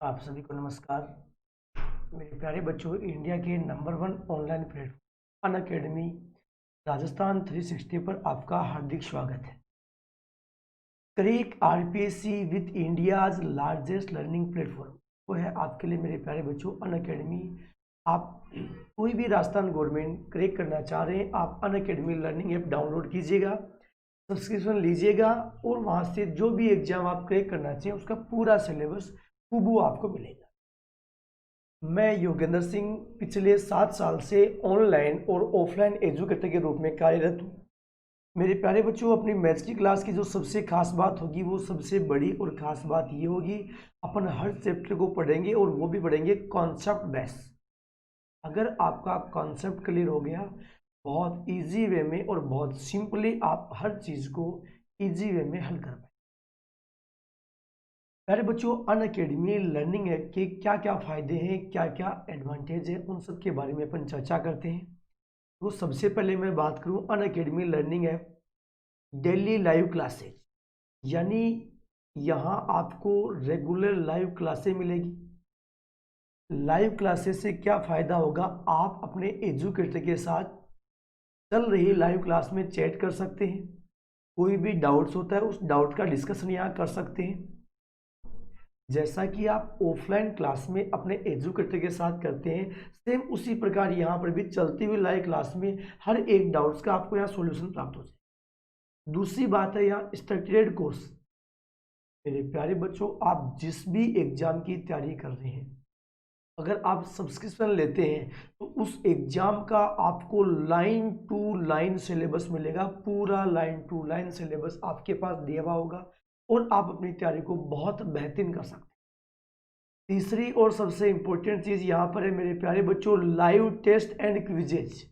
आप सभी को नमस्कार। मेरे प्यारे बच्चों, इंडिया के number one online platform Unacademy Rajasthan 360 पर आपका हार्दिक स्वागत है। Crack RPSC with India's largest learning platform वो है आपके लिए मेरे प्यारे बच्चों अनअकैडमी। आप कोई भी राजस्थान गवर्नमेंट क्रैक करना चाह रहे हैं, आप अनअकैडमी लर्निंग ऐप डाउनलोड कीजिएगा, सब्सक्रिप्शन लीजिएगा और वहाँ से जो भी एग्जाम आप क्रैक करना चाहिए उसका पूरा सिलेबस हूबहू आपको मिलेगा। मैं योगेंद्र सिंह पिछले 7 साल से ऑनलाइन और ऑफलाइन एजुकेटर के रूप में कार्यरत हूँ। मेरे प्यारे बच्चों, अपनी मैथ्स की क्लास की जो सबसे खास बात होगी वो सबसे बड़ी और ख़ास बात ये होगी, अपन हर चैप्टर को पढ़ेंगे और वो भी पढ़ेंगे कॉन्सेप्ट बेस। अगर आपका कॉन्सेप्ट क्लियर हो गया, बहुत इजी वे में और बहुत सिंपली आप हर चीज़ को इजी वे में हल कर पाएंगे। प्यारे बच्चों, अनअकैडमी लर्निंग ऐप के क्या क्या फ़ायदे हैं, क्या क्या एडवांटेज है, उन सब के बारे में अपन चर्चा करते हैं। तो सबसे पहले मैं बात करूं Unacademy learning app daily live classes, यानी यहाँ आपको रेगुलर लाइव क्लासेस मिलेगी। लाइव क्लासेस से क्या फ़ायदा होगा, आप अपने एजुकेटर के साथ चल रही लाइव क्लास में चैट कर सकते हैं। कोई भी डाउट्स होता है उस डाउट का डिस्कशन यहाँ कर सकते हैं, जैसा कि आप ऑफलाइन क्लास में अपने एजुकेटर के साथ करते हैं। सेम उसी प्रकार यहाँ पर भी चलती हुई लाइव क्लास में हर एक डाउट्स का आपको यहाँ सॉल्यूशन प्राप्त हो जाए। दूसरी बात है यहाँ स्ट्रक्चर्ड कोर्स। मेरे प्यारे बच्चों, आप जिस भी एग्जाम की तैयारी कर रहे हैं, अगर आप सब्सक्रिप्शन लेते हैं तो उस एग्जाम का आपको लाइन टू लाइन सिलेबस मिलेगा। पूरा लाइन टू लाइन सिलेबस आपके पास दिया हुआ होगा और आप अपनी तैयारी को बहुत बेहतरीन कर सकते हैं। तीसरी और सबसे इंपॉर्टेंट चीज यहाँ पर है मेरे प्यारे बच्चों, लाइव टेस्ट एंड क्विजेज।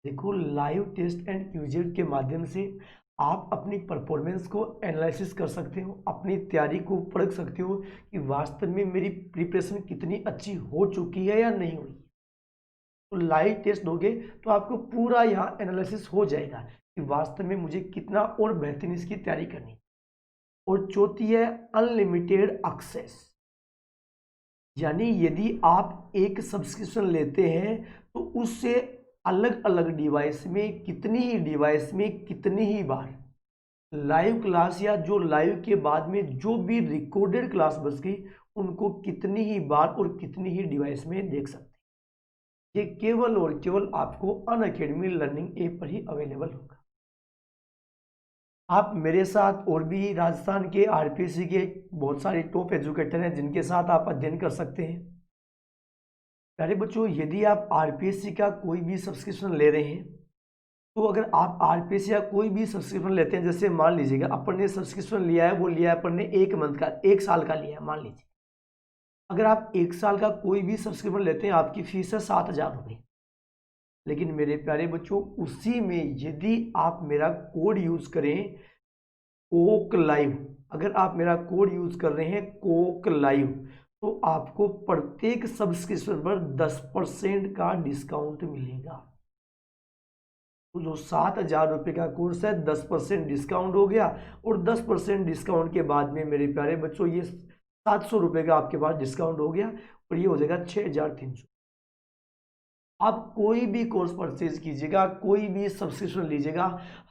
देखो, लाइव टेस्ट एंड क्विजेज के माध्यम से आप अपनी परफॉर्मेंस को एनालिसिस कर सकते हो, अपनी तैयारी को परख सकते हो कि वास्तव में मेरी प्रिपरेशन कितनी अच्छी हो चुकी है या नहीं हुई। तो लाइव टेस्ट दोगे तो आपको पूरा यहाँ एनालिसिस हो जाएगा कि वास्तव में मुझे कितना और बेहतरीन इसकी तैयारी करनी है। और चौथी है अनलिमिटेड एक्सेस, यानी यदि आप एक सब्सक्रिप्शन लेते हैं तो उससे अलग अलग डिवाइस में कितनी ही बार लाइव क्लास या जो लाइव के बाद में जो भी रिकॉर्डेड क्लास बच गई उनको कितनी ही बार और कितनी ही डिवाइस में देख सकते हैं। ये केवल और केवल आपको अनअकैडमी लर्निंग ऐप पर ही अवेलेबल होगा। आप मेरे साथ और भी राजस्थान के आरपीएससी के बहुत सारे टॉप एजुकेटर हैं जिनके साथ आप अध्ययन कर सकते हैं। प्यारे बच्चों, यदि आप आरपीएससी का कोई भी सब्सक्रिप्शन ले रहे हैं, तो अगर आप आरपीएससी या कोई भी सब्सक्रिप्शन लेते हैं, जैसे मान लीजिएगा अपन ने सब्सक्रिप्शन लिया है, वो लिया है अपन ने 1 मंथ का, 1 साल का लिया है मान लीजिए। अगर आप 1 साल का कोई भी सब्सक्रिप्शन लेते हैं, आपकी फीस है 7,000 रुपये। लेकिन मेरे प्यारे बच्चों, उसी में यदि आप मेरा कोड यूज करें कोक लाइव, अगर आप मेरा कोड यूज कर रहे हैं कोक लाइव, तो आपको प्रत्येक सब्सक्रिप्शन पर 10% का डिस्काउंट मिलेगा। तो जो 7,000 रुपये का कोर्स है, 10% डिस्काउंट हो गया और 10% डिस्काउंट के बाद में मेरे प्यारे बच्चों ये 700 रुपये का आपके पास डिस्काउंट हो गया और ये हो जाएगा 6,300। आप कोई भी कोर्स परचेज कीजिएगा, कोई भी सब्सक्रिप्शन लीजिएगा,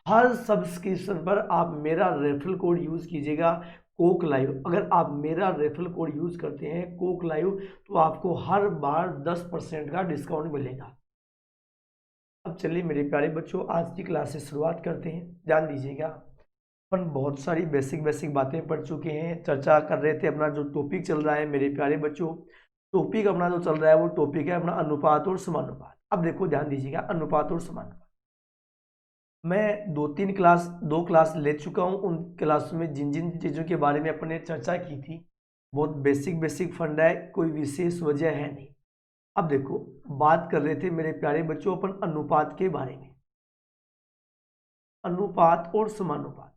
हर सब्सक्रिप्शन पर आप मेरा रेफरल कोड यूज कीजिएगा कोक लाइव। अगर आप मेरा रेफरल कोड यूज करते हैं कोक लाइव तो आपको हर बार 10% का डिस्काउंट मिलेगा। अब चलिए मेरे प्यारे बच्चों, आज की क्लास से शुरुआत करते हैं। ध्यान दीजिएगा, अपन बहुत सारी बेसिक बेसिक बातें पढ़ चुके हैं, चर्चा कर रहे थे। अपना जो टॉपिक चल रहा है मेरे प्यारे बच्चों, टॉपिक अपना जो चल रहा है वो टॉपिक है अपना अनुपात और समानुपात। अब देखो ध्यान दीजिएगा, अनुपात और समानुपात मैं दो क्लास ले चुका हूँ। उन क्लास में जिन जिन चीज़ों के बारे में अपन ने चर्चा की थी, बहुत बेसिक बेसिक फंडा है, कोई विशेष वजह है नहीं। अब देखो, बात कर रहे थे मेरे प्यारे बच्चों अपन अनुपात के बारे में, अनुपात और समानुपात।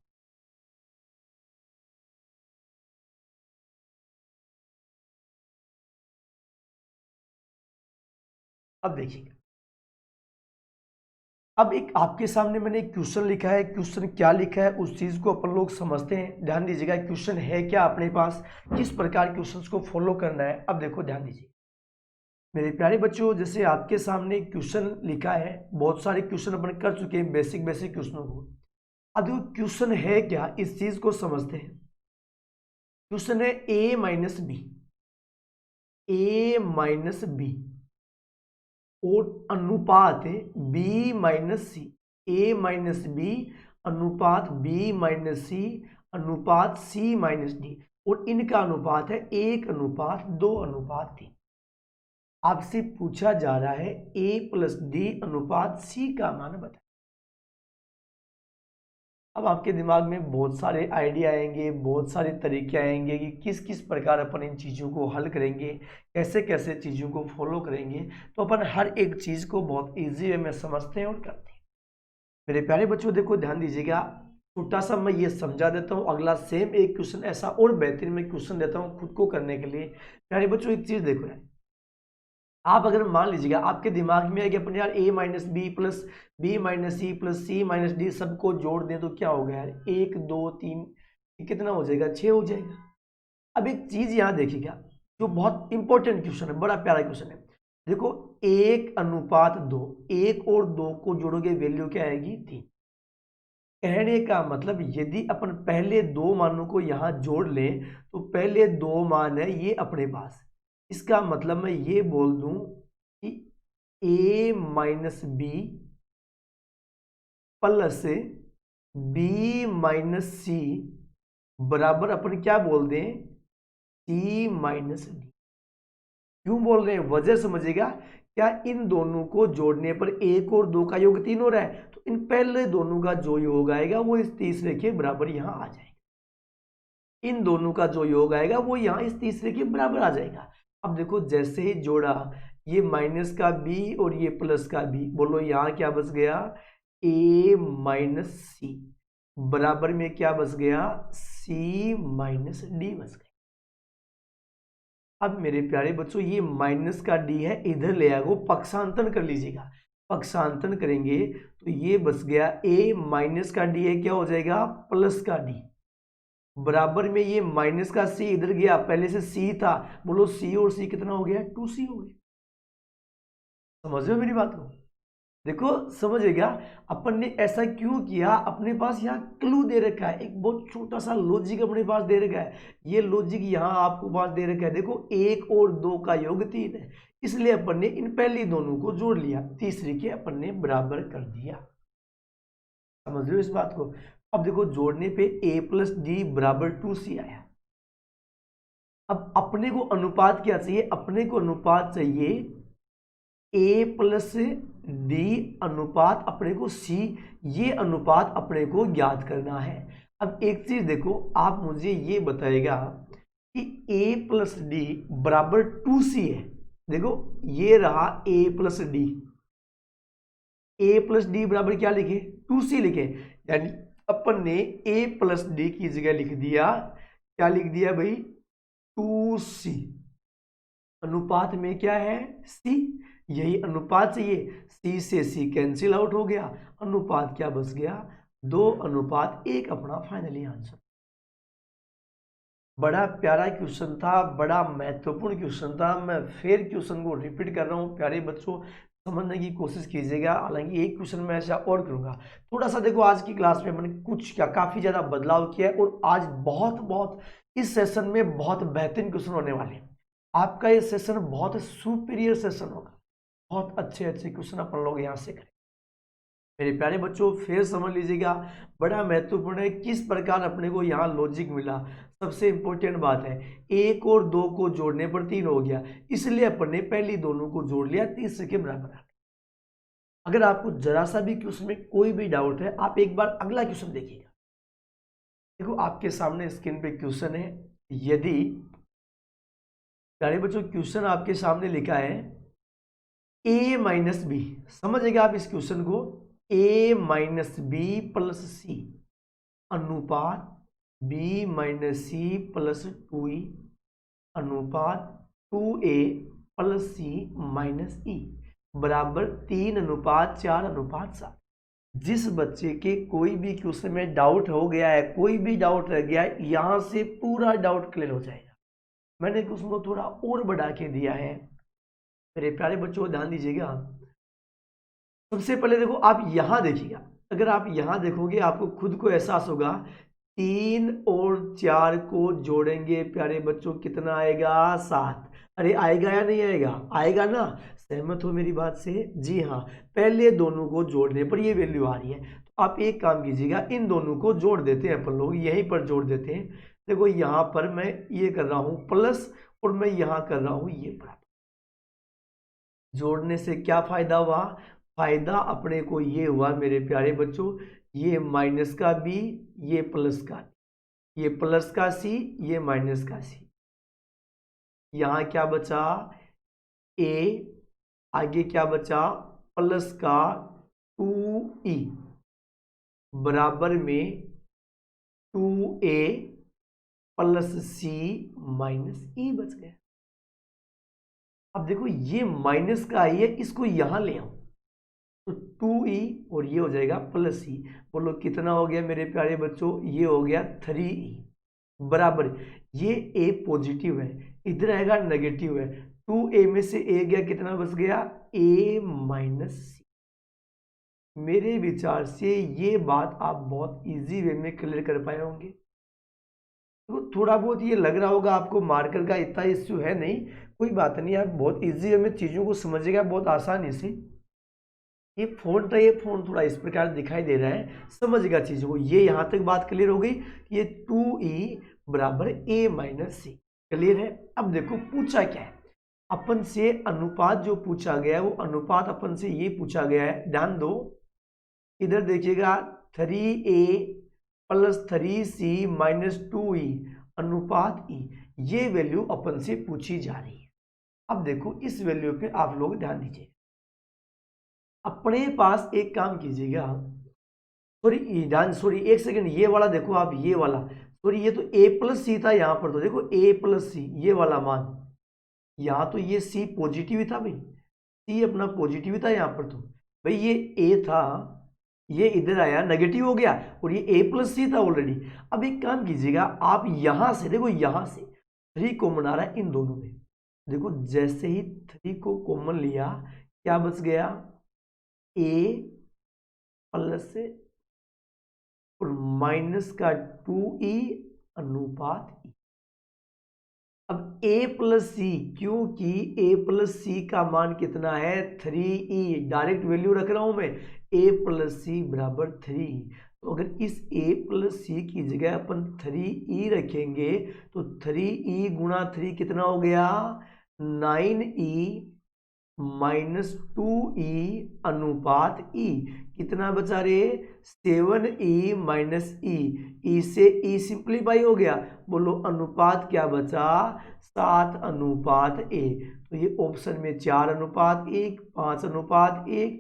अब देखिए, अब एक आपके सामने मैंने एक क्वेश्चन लिखा है, क्वेश्चन क्या लिखा है उस चीज को अपन लोग समझते हैं। ध्यान दीजिएगा क्वेश्चन है क्या अपने पास, किस प्रकार क्वेश्चंस को फॉलो करना है। अब देखो ध्यान दीजिए मेरे प्यारे बच्चों, जैसे आपके सामने क्वेश्चन लिखा है, बहुत सारे क्वेश्चन अपन कर चुके हैं बेसिक बेसिक क्वेश्चनों को। अब देखो क्वेश्चन है क्या, इस चीज को समझते हैं। क्वेश्चन है a माइनस बी, और अनुपात b minus C, a minus B अनुपात b माइनस सी अनुपात c माइनस डी, और इनका अनुपात है 1:2:3। आपसे पूछा जा रहा है a प्लस डी अनुपात c का मान बताएं। अब आपके दिमाग में बहुत सारे आइडिया आएंगे, बहुत सारे तरीके आएंगे कि किस किस प्रकार अपन इन चीज़ों को हल करेंगे, कैसे कैसे चीज़ों को फॉलो करेंगे। तो अपन हर एक चीज़ को बहुत इजी वे में समझते हैं और करते हैं। मेरे प्यारे बच्चों देखो ध्यान दीजिएगा, छोटा सा मैं ये समझा देता हूँ, अगला सेम एक क्वेश्चन ऐसा और बेहतरीन मैं क्वेश्चन देता हूँ खुद को करने के लिए। प्यारे बच्चों एक चीज़ देखो यार, आप अगर मान लीजिएगा आपके दिमाग में है कि अपन यार a minus B plus B minus C plus C minus D सबको जोड़ दें तो क्या होगा यार, 1 2 3 कितना हो जाएगा, 6 हो जाएगा। अब एक चीज यहाँ देखिएगा जो बहुत इंपॉर्टेंट क्वेश्चन है, बड़ा प्यारा क्वेश्चन है। देखो 1:2, 1 और 2 को जोड़ोगे वैल्यू क्या आएगी, 3। कहने का मतलब यदि अपन पहले दो मानों को यहाँ जोड़ लें तो पहले दो मान है ये अपने पास, इसका मतलब मैं ये बोल दूं कि a minus B plus B minus C बराबर अपन क्या बोल दें, c माइनस डी। क्यों बोल रहे हैं, वजह समझिएगा। क्या इन दोनों को जोड़ने पर 1 और 2 का योग 3 हो रहा है, तो इन पहले दोनों का जो योग आएगा वो इस तीसरे के बराबर यहां आ जाएगा। इन दोनों का जो योग आएगा वो यहाँ इस तीसरे के बराबर आ जाएगा। अब देखो जैसे ही जोड़ा ये माइनस का b और ये प्लस का b, बोलो यहाँ क्या बच गया, a माइनस सी बराबर में क्या बच गया, c माइनस डी बच गया। अब मेरे प्यारे बच्चों ये माइनस का d है, इधर ले आओ, पक्षांतरण कर लीजिएगा। पक्षांतरण करेंगे तो ये बच गया a माइनस का d है, क्या हो जाएगा, प्लस का d बराबर में ये माइनस का c इधर गया, पहले से c था, बोलो c और c कितना हो गया, 2c हो गया। समझ रहे हो मेरी बात को, देखो समझिएगा अपन ने ऐसा क्यों किया, अपने पास यहाँ क्लू दे रखा है, एक बहुत छोटा सा लॉजिक अपने पास दे रखा है। ये लॉजिक यहाँ आपको पास दे रखा है, देखो 1 और 2 का योग 3 है, इसलिए अपन ने इन पहली दोनों को जोड़ लिया, तीसरे के अपन ने बराबर कर दिया। समझ रहे हो इस बात को। अब देखो जोड़ने पे a प्लस डी बराबर 2c आया। अब अपने को अनुपात क्या चाहिए, अपने को अनुपात चाहिए a प्लस डी अनुपात अपने को c, ये अनुपात अपने को ज्ञात करना है। अब एक चीज देखो, आप मुझे ये बताएगा कि a प्लस डी बराबर 2c है। देखो ये रहा a plus D, a plus D बराबर क्या लिखे, 2c लिखे, यानी अपन ने a प्लस डी की जगह लिख दिया, क्या लिख दिया भाई, 2c। अनुपात में क्या है, c, यही अनुपात चाहिए, c से c कैंसिल आउट हो गया, अनुपात क्या बच गया, 2:1 अपना फाइनली आंसर। बड़ा प्यारा क्वेश्चन था, बड़ा महत्वपूर्ण क्वेश्चन था। मैं फिर क्वेश्चन को रिपीट कर रहा हूँ, प्यारे बच्चों समझने की कोशिश कीजिएगा। हालांकि एक क्वेश्चन मैं ऐसा और करूंगा थोड़ा सा। देखो आज की क्लास में मैंने कुछ क्या काफी ज्यादा बदलाव किया है, और आज बहुत बहुत इस सेशन में बहुत बेहतरीन क्वेश्चन होने वाले हैं। आपका ये सेशन बहुत सुपीरियर सेशन होगा, बहुत अच्छे अच्छे क्वेश्चन अपन लोग यहाँ से करें। मेरे प्यारे बच्चों फिर समझ लीजिएगा, बड़ा महत्वपूर्ण है किस प्रकार अपने को यहाँ लॉजिक मिला। सबसे इंपॉर्टेंट बात है, 1 और 2 को जोड़ने पर 3 हो गया, इसलिए अपन ने पहली दोनों को जोड़ लिया, तीसरे के बराबर आ गया। अगर आपको जरा सा भी क्वेश्चन में कोई भी डाउट है, आप एक बार अगला क्वेश्चन देखिएगा। देखो आपके सामने स्क्रीन पे क्वेश्चन है, यदि प्यारे बच्चों क्वेश्चन आपके सामने लिखा है a माइनस बी, समझिएगा आप इस क्वेश्चन को, a माइनस बी प्लस सी अनुपात b minus C plus 2e अनुपात 2a प्लस सी माइनस ई बराबर 3:4:7। जिस बच्चे के कोई भी क्वेश्चन में डाउट हो गया है, कोई भी डाउट रह गया है, यहाँ से पूरा डाउट क्लियर हो जाएगा। मैंने क्वेश्चन को थोड़ा और बढ़ा के दिया है, मेरे प्यारे बच्चों ध्यान दीजिएगा। सबसे पहले देखो आप यहाँ देखिएगा, अगर आप यहाँ देखोगे आपको खुद को एहसास होगा 3 और 4 को जोड़ेंगे प्यारे बच्चों कितना आएगा? 7। अरे आएगा या नहीं आएगा? आएगा ना? सहमत हो मेरी बात से? जी हाँ, पहले दोनों को जोड़ने पर ये वैल्यू आ रही है। तो आप एक काम कीजिएगा, इन दोनों को जोड़ देते हैं अपन लोग, यहीं पर जोड़ देते हैं। देखो यहाँ पर मैं ये कर रहा हूँ प्लस और मैं यहाँ कर रहा हूँ ये बराबर। जोड़ने से क्या फायदा हुआ? फायदा अपने को ये हुआ मेरे प्यारे बच्चों, ये माइनस का बी, ये प्लस का, ये प्लस का सी, ये माइनस का सी। यहाँ क्या बचा? ए, आगे क्या बचा? प्लस का 2e बराबर में 2a प्लस सी माइनस ई बच गया। अब देखो ये माइनस का आई है, इसको यहां ले आओ तो 2e और ये हो जाएगा प्लस ई। बोलो कितना हो गया मेरे प्यारे बच्चों? ये हो गया 3e बराबर, ये a पॉजिटिव है, इधर आएगा नेगेटिव है, 2a में से a गया, कितना बच गया? a माइनस सी। मेरे विचार से ये बात आप बहुत इजी वे में क्लियर कर पाए होंगे। तो थोड़ा बहुत ये लग रहा होगा आपको मार्कर का इतना इश्यू है नहीं, कोई बात नहीं, आप बहुत इजी वे में चीज़ों को समझिएगा बहुत आसानी से। ये फोन था, ये फोन थोड़ा इस प्रकार दिखाई दे रहा है, समझिएगा चीज़ों को। ये यहाँ तक बात क्लियर हो गई, ये 2e बराबर a माइनस सी क्लियर है। अब देखो पूछा क्या है अपन से, अनुपात जो पूछा गया है वो अनुपात अपन से ये पूछा गया है, ध्यान दो इधर देखिएगा, 3a plus 3c minus 2e अनुपात e, ये वैल्यू अपन से पूछी जा रही है। अब देखो इस वैल्यू पे आप लोग ध्यान दीजिए, अपने पास एक काम कीजिएगा, सॉरी एक सेकंड, ये वाला देखो आप, ये वाला सॉरी, ये तो a प्लस सी था यहाँ पर, तो देखो a प्लस सी ये वाला मान, यहाँ तो ये c पॉजिटिव ही था भाई, c अपना पॉजिटिव ही था यहाँ पर, तो भाई ये a था, ये इधर आया नेगेटिव हो गया, और ये a प्लस सी था ऑलरेडी। अब एक काम कीजिएगा, आप यहां से देखो, यहां से 3 कॉमन आ रहा है इन दोनों में, देखो जैसे ही 3 को कॉमन लिया क्या बच गया? a प्लस और माइनस का 2e अनुपात e। अब a प्लस सी, क्योंकि a प्लस सी का मान कितना है? 3e, डायरेक्ट वैल्यू रख रहा हूं मैं, a प्लस सी बराबर 3। तो अगर इस a प्लस सी की जगह अपन 3e रखेंगे तो 3e गुणा 3 कितना हो गया? 9e माइनस 2e अनुपात e, कितना बचा रे? 7e माइनस e, e से e सिंप्लीफाई हो गया, बोलो अनुपात क्या बचा? 7 अनुपात a। तो ये ऑप्शन में 4 अनुपात 1, 5 अनुपात 1,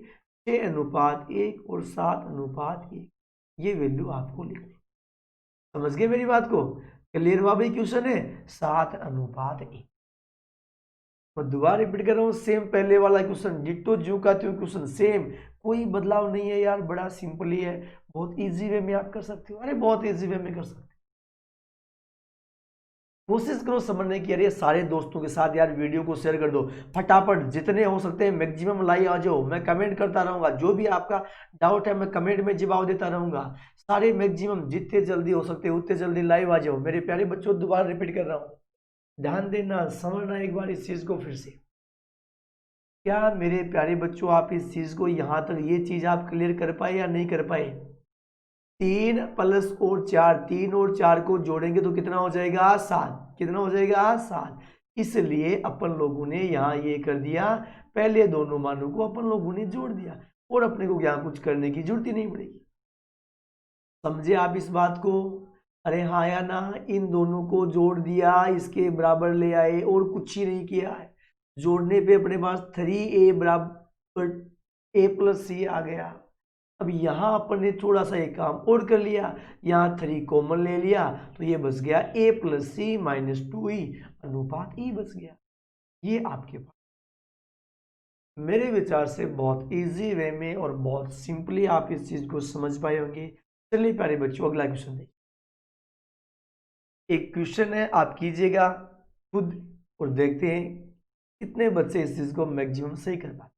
6 अनुपात 1 और 7 अनुपात 1, ये वैल्यू आपको लिखनी। समझ गए मेरी बात को? क्लियर हुआ भाई? क्वेश्चन है 7 अनुपात 1। मैं दोबारा रिपीट कर रहा हूँ, सेम पहले वाला क्वेश्चन, डिट्टो जो का त्यों क्वेश्चन सेम, कोई बदलाव नहीं है यार, बड़ा सिंपल ही है, बहुत इजी वे में आप कर सकते हो। अरे बहुत इजी वे में कर सकते हो, कोशिश करो समझने की। अरे सारे दोस्तों के साथ यार वीडियो को शेयर कर दो फटाफट, जितने हो सकते हैं मैक्सिमम लाइव आ जाओ, मैं कमेंट करता रहूंगा, जो भी आपका डाउट है मैं कमेंट में जवाब देता रहूंगा। सारे मैक्सिमम जितने जल्दी हो सकते हैं उतने जल्दी लाइव आ जाओ मेरे प्यारे बच्चों। दोबारा रिपीट कर रहा हूँ, ध्यान देना, समझना एक बार इस चीज को फिर से। क्या मेरे प्यारे बच्चों आप इस चीज को यहाँ तक ये चीज आप क्लियर कर पाए या नहीं कर पाए? 3 प्लस और 4, 3 और 4 को जोड़ेंगे तो कितना हो जाएगा? 7। कितना हो जाएगा? 7। इसलिए अपन लोगों ने यहाँ ये कर दिया, पहले दोनों मानों को अपन लोगों ने जोड़ दिया और अपने को यहाँ कुछ करने की जरूरत ही नहीं पड़ेगी। समझे आप इस बात को? अरे हाँ या ना? इन दोनों को जोड़ दिया, इसके बराबर ले आए और कुछ ही नहीं किया है। जोड़ने पे अपने पास 3a बराबर a प्लस सी आ गया। अब यहाँ अपन ने थोड़ा सा एक काम और कर लिया, यहाँ 3 कॉमन ले लिया तो ये बच गया a plus C minus 2e अनुपात e बच गया। ये आपके पास मेरे विचार से बहुत इजी वे में और बहुत सिंपली आप इस चीज को समझ पाए होंगे। चलिए प्यारे बच्चों, अगला क्वेश्चन देखिए। एक क्वेश्चन है, आप कीजिएगा खुद और देखते हैं कितने बच्चे इस चीज को मैक्सिमम सही कर पाते।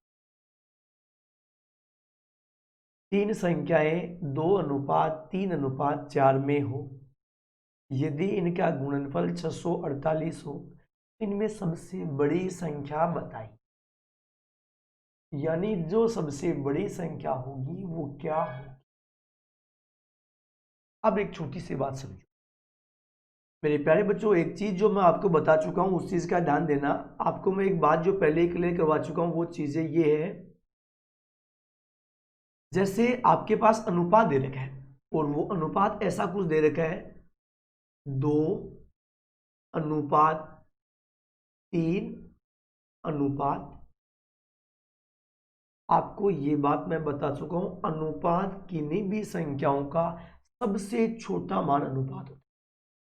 तीन संख्याएं 2:3:4 में हो, यदि इनका गुणनफल 648 हो, इनमें सबसे बड़ी संख्या बताई। यानी जो सबसे बड़ी संख्या होगी वो क्या होगी। अब एक छोटी सी बात समझो मेरे प्यारे बच्चों, एक चीज जो मैं आपको बता चुका हूं उस चीज का ध्यान देना। आपको मैं एक बात जो पहले ही क्लियर करवा चुका हूं वो चीजें ये है, जैसे आपके पास अनुपात दे रखा है और वो अनुपात ऐसा कुछ दे रखा है 2:3:। आपको ये बात मैं बता चुका हूं, अनुपात किन्हीं भी संख्याओं का सबसे छोटा मान अनुपात होता है।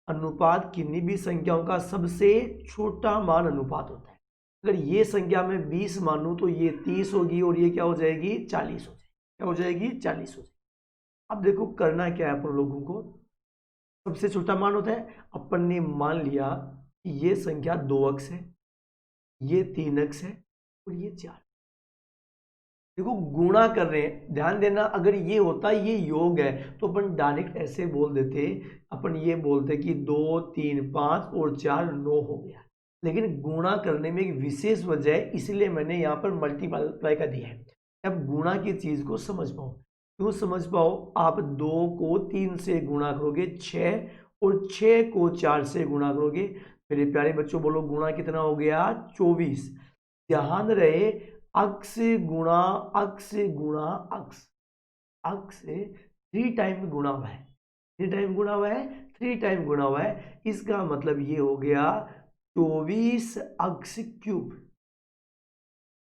अनुपात किन्हीं भी संख्याओं का सबसे छोटा मान अनुपात होता है। अगर ये संख्या मैं 20 मानूं तो ये 30 होगी और ये क्या हो जाएगी 40 हो जाएगी। क्या हो जाएगी 40 हो जाएगी। अब देखो करना क्या है अपन लोगों को, सबसे छोटा मान होता है। अपन ने मान लिया कि ये संख्या 2 अक्स है, ये 3 अक्स है और ये 4। देखो गुणा कर रहे हैं, ध्यान देना। अगर ये होता ये योग है तो अपन डायरेक्ट ऐसे बोल देते, अपन ये बोलते कि 2 3 5 और 4 9 हो गया। लेकिन गुणा करने में एक विशेष वजह है, इसलिए मैंने यहाँ पर मल्टीप्लाई का दिया है। अब गुणा की चीज को समझ पाओ, क्यों समझ पाओ, आप 2 को 3 से गुणा करोगे 6 और 6 को 4 से गुणा करोगे। मेरे प्यारे बच्चों बोलो गुणा कितना हो गया 24। ध्यान रहे अक्स गुणा अक्स गुणा अक्स, अक्स 3 टाइम गुणा हुआ है, 3 टाइम गुणा हुआ है, 3 टाइम गुणा हुआ है। इसका मतलब ये हो गया 24 अक्स क्यूब।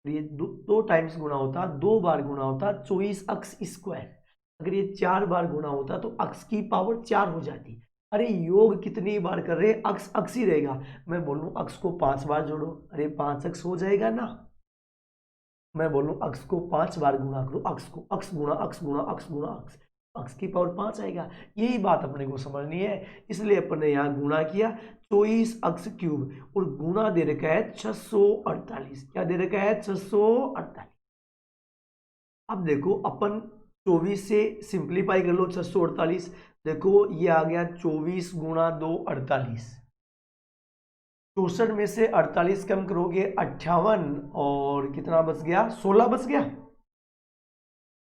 ये दो टाइम्स गुणा होता, 2 बार गुणा होता 24 अक्स स्क्वायर। अगर ये 4 बार गुणा होता तो अक्स की पावर 4 हो जाती। अरे योग कितनी बार कर रहे, अक्स अक्स ही रहेगा। मैं बोलूं अक्स को 5 बार जोड़ो, अरे 5 अक्स हो जाएगा ना। मैं बोलूं अक्स को 5 बार गुणा करो, अक्स को अक्स गुणा अक्स गुणा अक्स गुणा अक्स, अक्स की पावर 5 आएगा। यही बात अपने को समझनी है, इसलिए अपन ने यहाँ गुणा किया 24 अक्स क्यूब और गुणा दे रखा है 648। क्या दे रखा है 648। अब देखो अपन 24 से सिंप्लीफाई कर लो 648। देखो ये आ गया 24 गुणा 2 48। 64 में से 48 कम करोगे 58 और कितना बच गया 16 बच गया।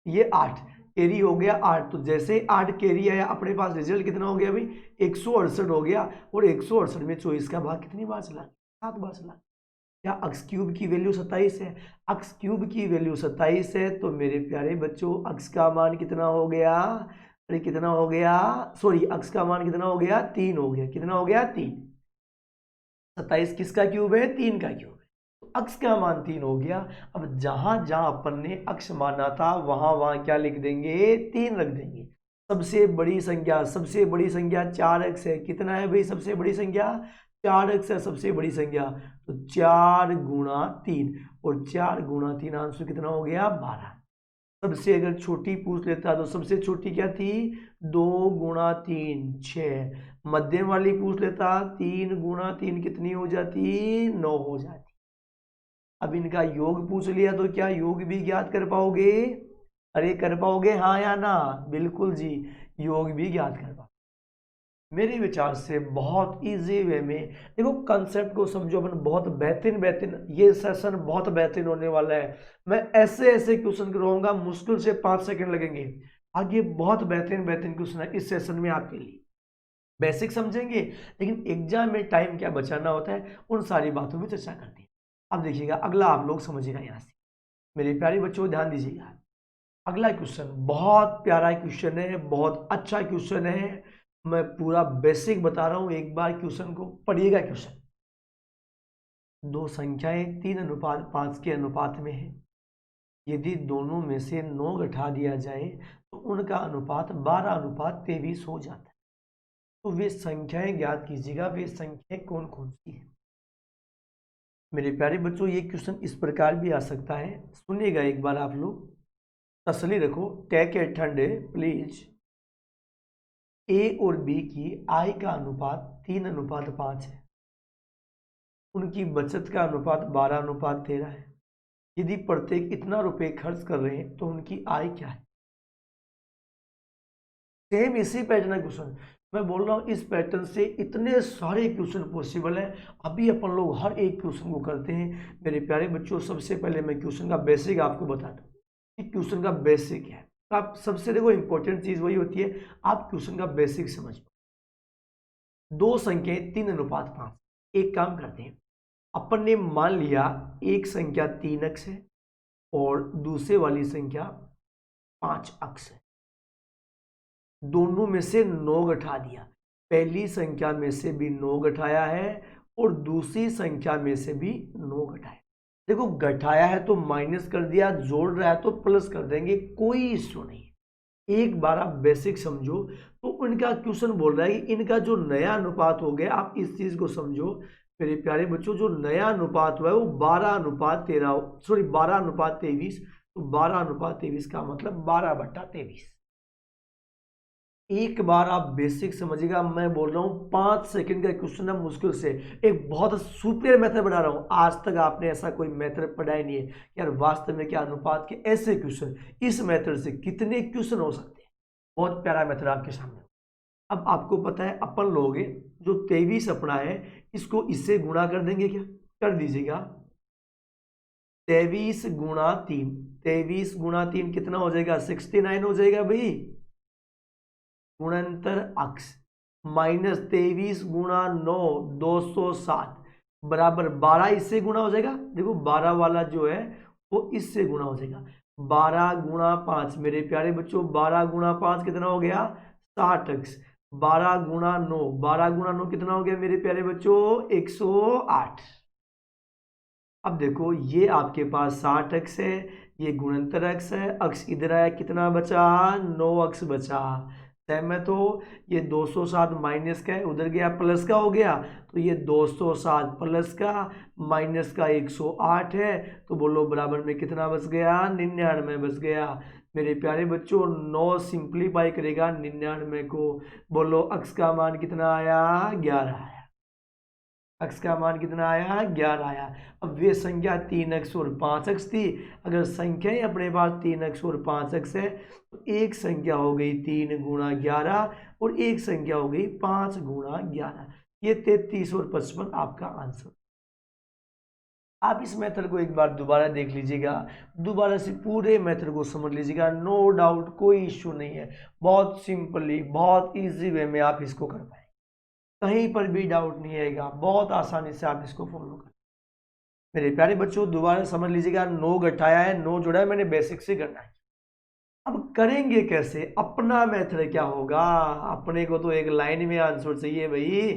ये 8 कैरी हो गया 8, तो जैसे 8 कैरी आया अपने पास रिजल्ट कितना हो गया भाई 168 हो गया। और 168 में 24 का भाग कितनी बार चला 7 बार चला। क्या अक्स क्यूब की वैल्यू 27 है, अक्स क्यूब की वैल्यू 27 है तो मेरे प्यारे बच्चों अक्स का मान कितना हो गया, अरे कितना हो गया, सॉरी अक्स का मान कितना हो गया 3 हो गया। कितना हो गया 3। 27 किसका क्यूब है 3 का क्यूब है, तो अक्स का मान 3 हो गया। अब जहां जहां अपन ने अक्स माना था वहां वहां क्या लिख देंगे 3 रख देंगे। सबसे बड़ी संख्या, सबसे बड़ी संख्या 4 अक्स है। कितना है भाई सबसे बड़ी संख्या 4 अक्स है सबसे बड़ी संख्या, तो 4 गुणा 3 और 4 गुणा 3 आंसर कितना हो गया 12। सबसे अगर छोटी पूछ लेता तो सबसे छोटी क्या थी 2 गुणा 3 6। मध्यम वाली पूछ लेता 3 गुणा 3 कितनी हो जाती 9 हो जाती। अब इनका योग पूछ लिया तो क्या योग भी ज्ञात कर पाओगे, अरे कर पाओगे हाँ या ना, बिल्कुल जी योग भी ज्ञात कर पाओगे। मेरे विचार से बहुत इजी वे में देखो कंसेप्ट को समझो अपन, बहुत बेहतरीन बेहतरीन ये सेशन बहुत बेहतरीन होने वाला है। मैं ऐसे ऐसे क्वेश्चन करवाऊंगा मुश्किल से 5 सेकंड लगेंगे। आगे बहुत बेहतरीन बेहतरीन क्वेश्चन है इस सेशन में आपके लिए। बेसिक समझेंगे लेकिन एग्जाम में टाइम क्या बचाना होता है उन सारी बातों में चर्चा करते हैं। अब देखिएगा अगला आप लोग समझिएगा यहाँ से, मेरे प्यारे बच्चों ध्यान दीजिएगा। अगला क्वेश्चन बहुत प्यारा क्वेश्चन है, बहुत अच्छा क्वेश्चन है। मैं पूरा बेसिक बता रहा हूं, एक बार क्वेश्चन को पढ़िएगा। क्वेश्चन, दो संख्याएं 3:5 के अनुपात में है, यदि दोनों में से 9 घटा दिया जाए तो उनका अनुपात 12:23 हो जाता है। तो वे संख्याएं ज्ञात कीजिएगा, वे संख्याएं कौन कौन सी है। मेरे प्यारे बच्चों ये क्वेश्चन इस प्रकार भी आ सकता है, सुनिएगा एक बार आप लोग, तसल्ली रखो, टेक इट ठंडे प्लीज। ए और बी की आय का अनुपात 3:5 है, उनकी बचत का अनुपात 12:13 है। यदि प्रत्येक इतना रुपए खर्च कर रहे हैं तो उनकी आय क्या है। सेम इसी पैटर्न का क्वेश्चन मैं बोल रहा हूँ, इस पैटर्न से इतने सारे क्वेश्चन पॉसिबल है। अभी अपन लोग हर एक क्वेश्चन को करते हैं। मेरे प्यारे बच्चों सबसे पहले मैं क्वेश्चन का बेसिक आपको बता दूं कि क्वेश्चन का बेसिक है। तो आप सबसे देखो इंपॉर्टेंट चीज वही होती है, आप क्वेश्चन का बेसिक समझ। दो संख्याएं 3:5। एक काम करते हैं, अपन ने मान लिया एक संख्या 3 अक्ष है और दूसरे वाली संख्या 5 अक्ष है। दोनों में से 9 घटा दिया, पहली संख्या में से भी 9 घटाया है और दूसरी संख्या में से भी 9 घटाया। देखो घटाया है तो माइनस कर दिया, जोड़ रहा है तो प्लस कर देंगे, कोई इश्यू नहीं। एक बार आप बेसिक समझो तो इनका क्वेश्चन बोल रहा है कि इनका जो नया अनुपात हो गया, आप इस चीज को समझो मेरे प्यारे बच्चों, जो नया अनुपात हुआ है वो 12:13, सॉरी 12:23। तो 12:23 का मतलब 12/23। एक बार आप बेसिक समझिएगा, मैं बोल रहा हूं 5 सेकंड का क्वेश्चन है, मुश्किल से एक बहुत सुपीरियर मेथड बना रहा हूं। आज तक आपने ऐसा कोई मेथड पढ़ा ही नहीं है यार, वास्तव में क्या अनुपात के ऐसे क्वेश्चन, इस मेथड से कितने क्वेश्चन हो सकते हैं। बहुत प्यारा मेथड आपके सामने। अब आपको पता है अपन लोग जो 23 अपना है इसको इससे गुणा कर देंगे, क्या कर दीजिएगा। 23 गुणा 3, 23 गुणा 3 कितना हो जाएगा, 69 हो जाएगा भाई। गुणंतर अक्ष माइनस 23 गुणा 9 207 बराबर 12, इससे गुणा हो जाएगा। देखो 12 वाला जो है वो इससे गुणा हो जाएगा। 12 गुणा 5 मेरे प्यारे बच्चों, 12 गुणा 5 कितना हो गया, 60 अक्ष। 12 गुणा 9, 12 गुणा 9 कितना हो गया मेरे प्यारे बच्चों, 108। अब देखो ये आपके पास 60 अक्ष है, ये गुणंतर अक्ष है, अक्ष इधर आया, कितना बचा, 9 अक्ष बचा। सहमत हो। ये 207 माइनस का है, उधर गया प्लस का हो गया, तो ये 207 प्लस का माइनस का 108 है, तो बोलो बराबर में कितना बच गया, 99 बच गया। मेरे प्यारे बच्चों 9 सिंप्लीफाई करेगा 99 को, बोलो अक्ष का मान कितना आया, 11 आया। अक्ष का मान कितना आया, 11 आया। अब वे संख्या 3 अक्ष और 5 अक्ष थी। अगर संख्याएं अपने पास 3 अक्ष और 5 अक्ष है तो एक संख्या हो गई 3 गुणा 11 और एक संख्या हो गई 5 गुणा 11। ये 33 और 55 आपका आंसर। आप इस मेथड को एक बार दोबारा देख लीजिएगा, दोबारा से पूरे मेथड को समझ लीजिएगा, नो डाउट, कोई इश्यू नहीं है। बहुत सिंपली, बहुत इजी वे में आप इसको कर पाएंगे, कहीं पर भी डाउट नहीं आएगा, बहुत आसानी से आप इसको फॉलो कर। मेरे प्यारे बच्चों दोबारा समझ लीजिएगा, 9 घटाया है, 9 जोड़ा है, मैंने बेसिक से करना है। अब करेंगे कैसे, अपना मेथड क्या होगा, अपने को तो एक लाइन में आंसर चाहिए भाई।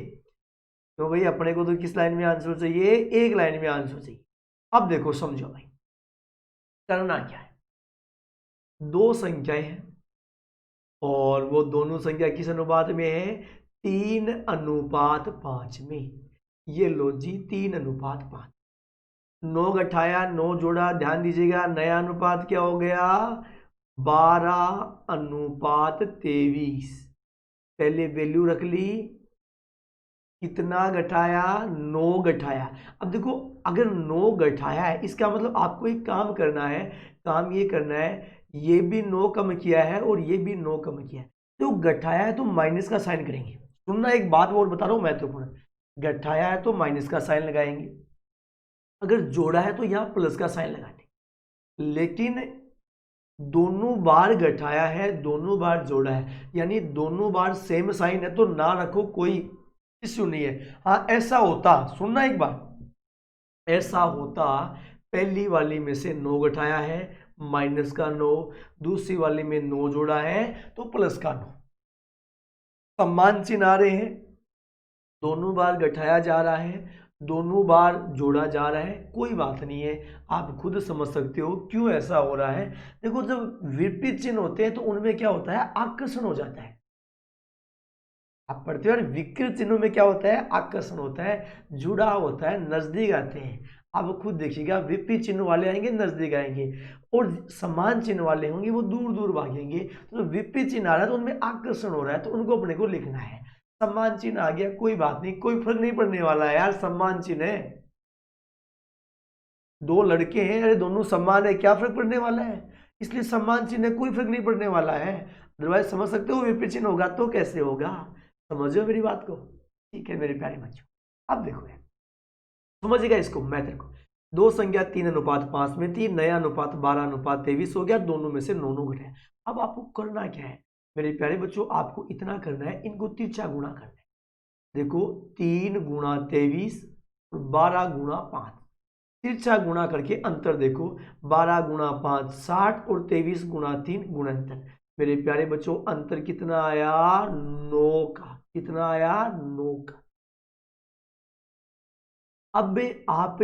तो भाई अपने को तो किस लाइन में आंसर चाहिए, एक लाइन में आंसर चाहिए। अब देखो समझो भाई, करना क्या है, दो संख्याएं हैं और वो दोनों संख्या किस अनुपात में है, 3:5 में। ये लो जी 3:5। 9 घटाया, 9 जोड़ा, ध्यान दीजिएगा नया अनुपात क्या हो गया, 12:23। पहले वैल्यू रख ली, कितना घटाया, 9 घटाया। अब देखो अगर 9 घटाया है इसका मतलब आपको एक काम करना है, काम ये करना है, ये भी 9 कम किया है और ये भी 9 कम किया है। तो घटाया है तो माइनस का साइन करेंगे। सुनना, एक बात और बता रहा हूं महत्वपूर्ण, घटाया है तो माइनस का साइन लगाएंगे, अगर जोड़ा है तो यहां प्लस का साइन लगाते। लेकिन दोनों बार घटाया है, दोनों बार जोड़ा है, यानी दोनों बार सेम साइन है तो ना रखो, कोई इश्यू नहीं है। हाँ ऐसा होता, सुनना एक बार, ऐसा होता पहली वाली में से 9 घटाया है, माइनस का 9, दूसरी वाली में 9 जोड़ा है तो प्लस का 9, समान चिन्ह आ रहे हैं, दोनों बार घटाया जा रहा है, दोनों बार जोड़ा जा रहा है, कोई बात नहीं है, आप खुद समझ सकते हो क्यों ऐसा हो रहा है। देखो जब विपरीत चिन्ह होते हैं तो उनमें क्या होता है, आकर्षण हो जाता है। आप पढ़ते हो यार, विकृत चिन्हों में क्या होता है, आकर्षण होता है, जुड़ाव होता है, नजदीक आते हैं। आप खुद देखिएगा, विपरीत चिन्ह वाले आएंगे नजदीक आएंगे, और समान चिन्ह वाले होंगे वो दूर दूर भागेंगे। तो विपरीत चिन्ह आ रहा है तो उनमें आकर्षण हो रहा है, तो उनको अपने को लिखना है। समान चिन्ह आ गया, कोई बात नहीं, कोई फर्क नहीं पड़ने वाला है यार, समान चिन्ह है, दो लड़के हैं, अरे दोनों समान है, क्या फर्क पड़ने वाला है, इसलिए समान चिन्ह है, कोई फर्क नहीं पड़ने वाला है। अदरवाइज समझ सकते हो, विपरीत चिन्ह होगा तो कैसे होगा, समझो मेरी बात को। ठीक है मेरे प्यारे बच्चों, अब देखो यार, समझिएगा इसको, मैथड को। दो संख्या 3:5 में थी, नया अनुपात 12:23 हो गया, दोनों में से 9 घटे। अब आपको करना क्या है मेरे प्यारे बच्चों, आपको इतना करना है, इनको तिरछा गुणा करना है। देखो 3 गुणा 23 और 12 गुणा 5, तिरछा गुणा करके अंतर देखो, 12 गुणा 5 60 और 23 गुणा 3 गुणनतर। मेरे प्यारे बच्चों अंतर कितना आया, 9 का, कितना आया, 9 का। अब आप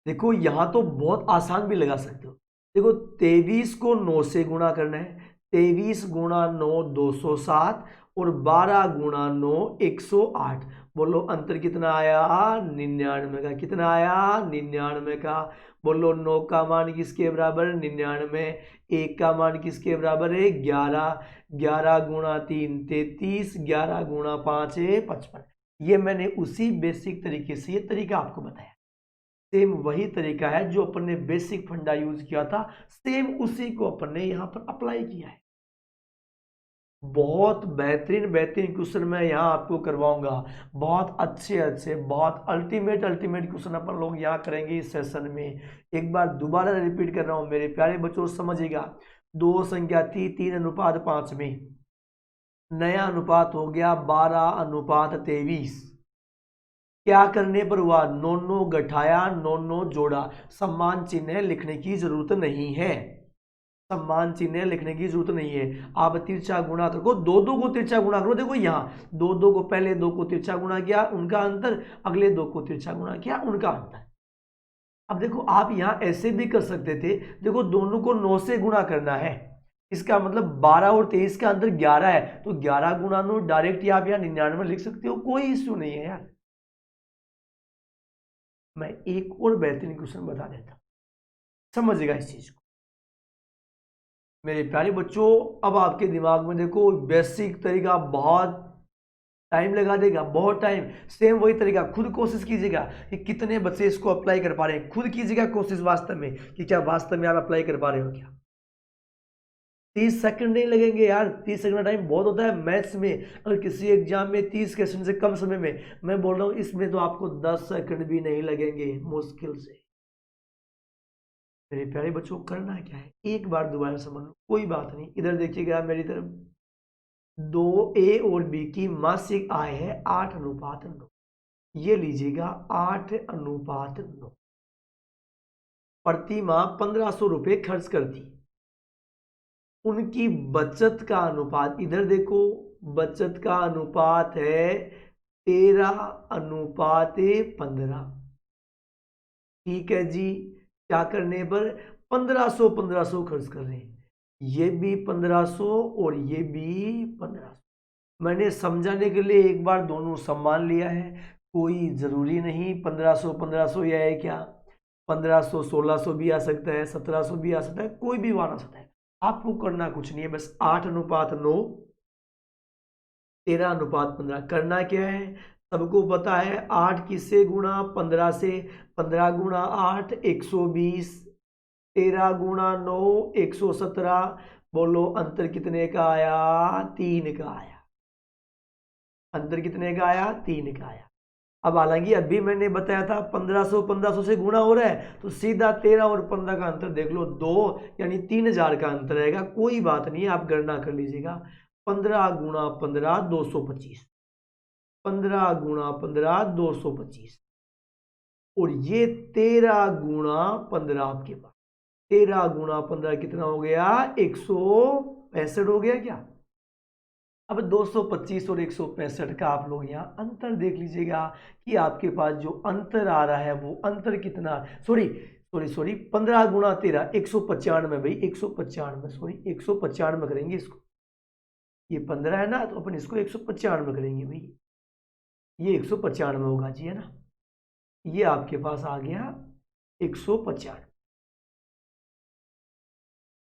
देखो यहां तो बहुत आसान भी लगा सकते हो। देखो 23 को 9 से गुणा करना है, 23 गुणा 9 207 और 12 गुणा 9 108। बोलो अंतर कितना आया, 99 का, कितना आया, 99 का। बोलो 9 का मान किसके बराबर, 99, 1 का मान किसके बराबर है, 11, 11 गुणा 3 33, 11 गुणा 5 है 55। ये मैंने उसी बेसिक तरीके से ये तरीका आपको बताया, सेम वही तरीका है जो अपन ने बेसिक फंडा यूज किया था, सेम उसी को अपन ने यहां पर अप्लाई किया है। बहुत बेहतरीन बेहतरीन क्वेश्चन मैं यहां आपको करवाऊंगा, बहुत अच्छे अच्छे, बहुत अल्टीमेट अल्टीमेट क्वेश्चन अपन लोग यहां करेंगे इस सेशन में। एक बार दोबारा रिपीट कर रहा हूं मेरे प्यारे बच्चों, समझिएगा। दो संख्या थी 3:5 में, नया अनुपात हो गया 12:23। क्या करने पर हुआ, नोनो गठाया, नोनो जोड़ा, सम्मान चिन्ह लिखने की जरूरत नहीं है, सम्मान चिन्ह लिखने की जरूरत नहीं है। आप तिरछा गुणा करो, दो दो को तिरछा गुणा करो, देखो यहाँ दो दो को, पहले दो को तिरछा गुणा किया उनका अंतर, अगले दो को तिरछा गुणा किया उनका अंतर। अब देखो आप यहाँ ऐसे भी कर सकते थे, देखो दोनों को 9 से गुणा करना है, इसका मतलब 12 और 23 का अंतर 11 है, तो 11 गुणा 9 डायरेक्ट आप यहाँ 99 लिख सकते हो, कोई इश्यू नहीं है यार। मैं एक और बेहतरीन क्वेश्चन बता देता, समझिएगा इस चीज को मेरे प्यारे बच्चों। अब आपके दिमाग में देखो बेसिक तरीका बहुत टाइम लगा देगा, बहुत टाइम। सेम वही तरीका, खुद कोशिश कीजिएगा कि कितने बच्चे इसको अप्लाई कर पा रहे हैं, खुद कीजिएगा कोशिश वास्तव में कि क्या वास्तव में आप अप्लाई कर पा रहे हो क्या। 30 सेकंड नहीं लगेंगे यार, 30 सेकंड का टाइम बहुत होता है मैथ्स में। अगर किसी एग्जाम में 30 क्वेश्चन से कम समय में, मैं बोल रहा हूँ इसमें तो आपको 10 सेकंड भी नहीं लगेंगे मुश्किल से। मेरे प्यारे बच्चों करना क्या है, एक बार दोबारा समझ लो, कोई बात नहीं। इधर देखिएगा मेरी तरफ, 2A और B की मासिक आय है 8:9, ये लीजिएगा 8:9। प्रति माह 1500 रुपये खर्च करती, उनकी बचत का अनुपात, इधर देखो बचत का अनुपात है 13:15। ठीक है जी, क्या करने पर, 1500 खर्च कर रहे हैं, ये भी 1500 और ये भी 1500। मैंने समझाने के लिए एक बार दोनों समान लिया है, कोई जरूरी नहीं 1500 यह है क्या, 1500 1600 भी आ सकता है, 1700 भी आ सकता है, कोई भी आ सकता है। आपको करना कुछ नहीं है, बस 8:9 13:15 करना क्या है, सबको पता है 8 किससे गुणा, 15 से, 15 गुणा 8 120, 13 गुणा 9 117। बोलो अंतर कितने का आया, 3 का आया, अंतर कितने का आया, 3 का आया। अब हालांकि अभी मैंने बताया था 1500 से गुणा हो रहा है, तो सीधा 13 और 15 का अंतर देख लो, 2 यानी 3000 का अंतर रहेगा, कोई बात नहीं आप गणना कर लीजिएगा। 15 गुणा 15 225, 15 गुणा 15 225, और ये 13 गुणा 15 आपके पास, 13 गुणा 15 कितना हो गया, 165 हो गया क्या। अब 225 और 165 का आप लोग यहाँ अंतर देख लीजिएगा कि आपके पास जो अंतर आ रहा है वो अंतर कितना, सॉरी 15 गुणा 13 195 भाई, 195 सॉरी 195 करेंगे इसको, ये 15 है ना, तो अपन इसको 195 करेंगे भाई, ये 195 होगा जी, है ना। ये आपके पास आ गया 195।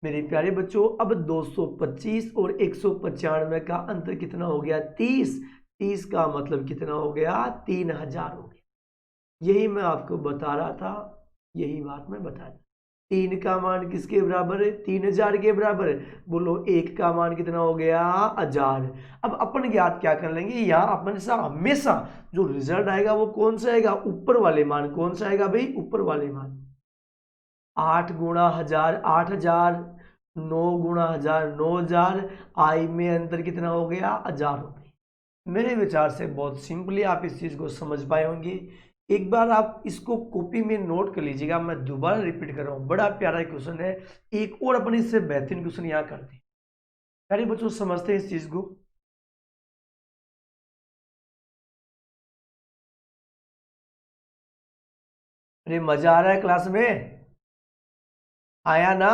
मेरे प्यारे बच्चों, अब 225 और 195 का अंतर कितना हो गया? 30। 30 का मतलब कितना हो गया? 3000 हो गया। यही मैं आपको बता रहा था, यही बात मैं बता रहा। 3 का मान किसके बराबर है? 3000 के बराबर है। बोलो 1 का मान कितना हो गया? 1000। अब अपन ज्ञात क्या कर लेंगे, यहाँ अपन से हमेशा जो रिजल्ट आएगा वो कौन सा आएगा? ऊपर वाले मान। कौन सा आएगा भाई? ऊपर वाले मान। 8 गुणा 1000 8000, 9 गुणा 1000 9000, आई में अंतर कितना हो गया? 1000 रुपये। मेरे विचार से बहुत सिंपली आप इस चीज को समझ पाए होंगे। एक बार आप इसको कॉपी में नोट कर लीजिएगा, मैं दोबारा रिपीट कर रहा हूं, बड़ा प्यारा क्वेश्चन है। एक और अपन इससे बेहतरीन क्वेश्चन यहाँ करते हैं। प्यारे बच्चों, समझते हैं इस चीज को। अरे मजा आ रहा है क्लास में? आया ना?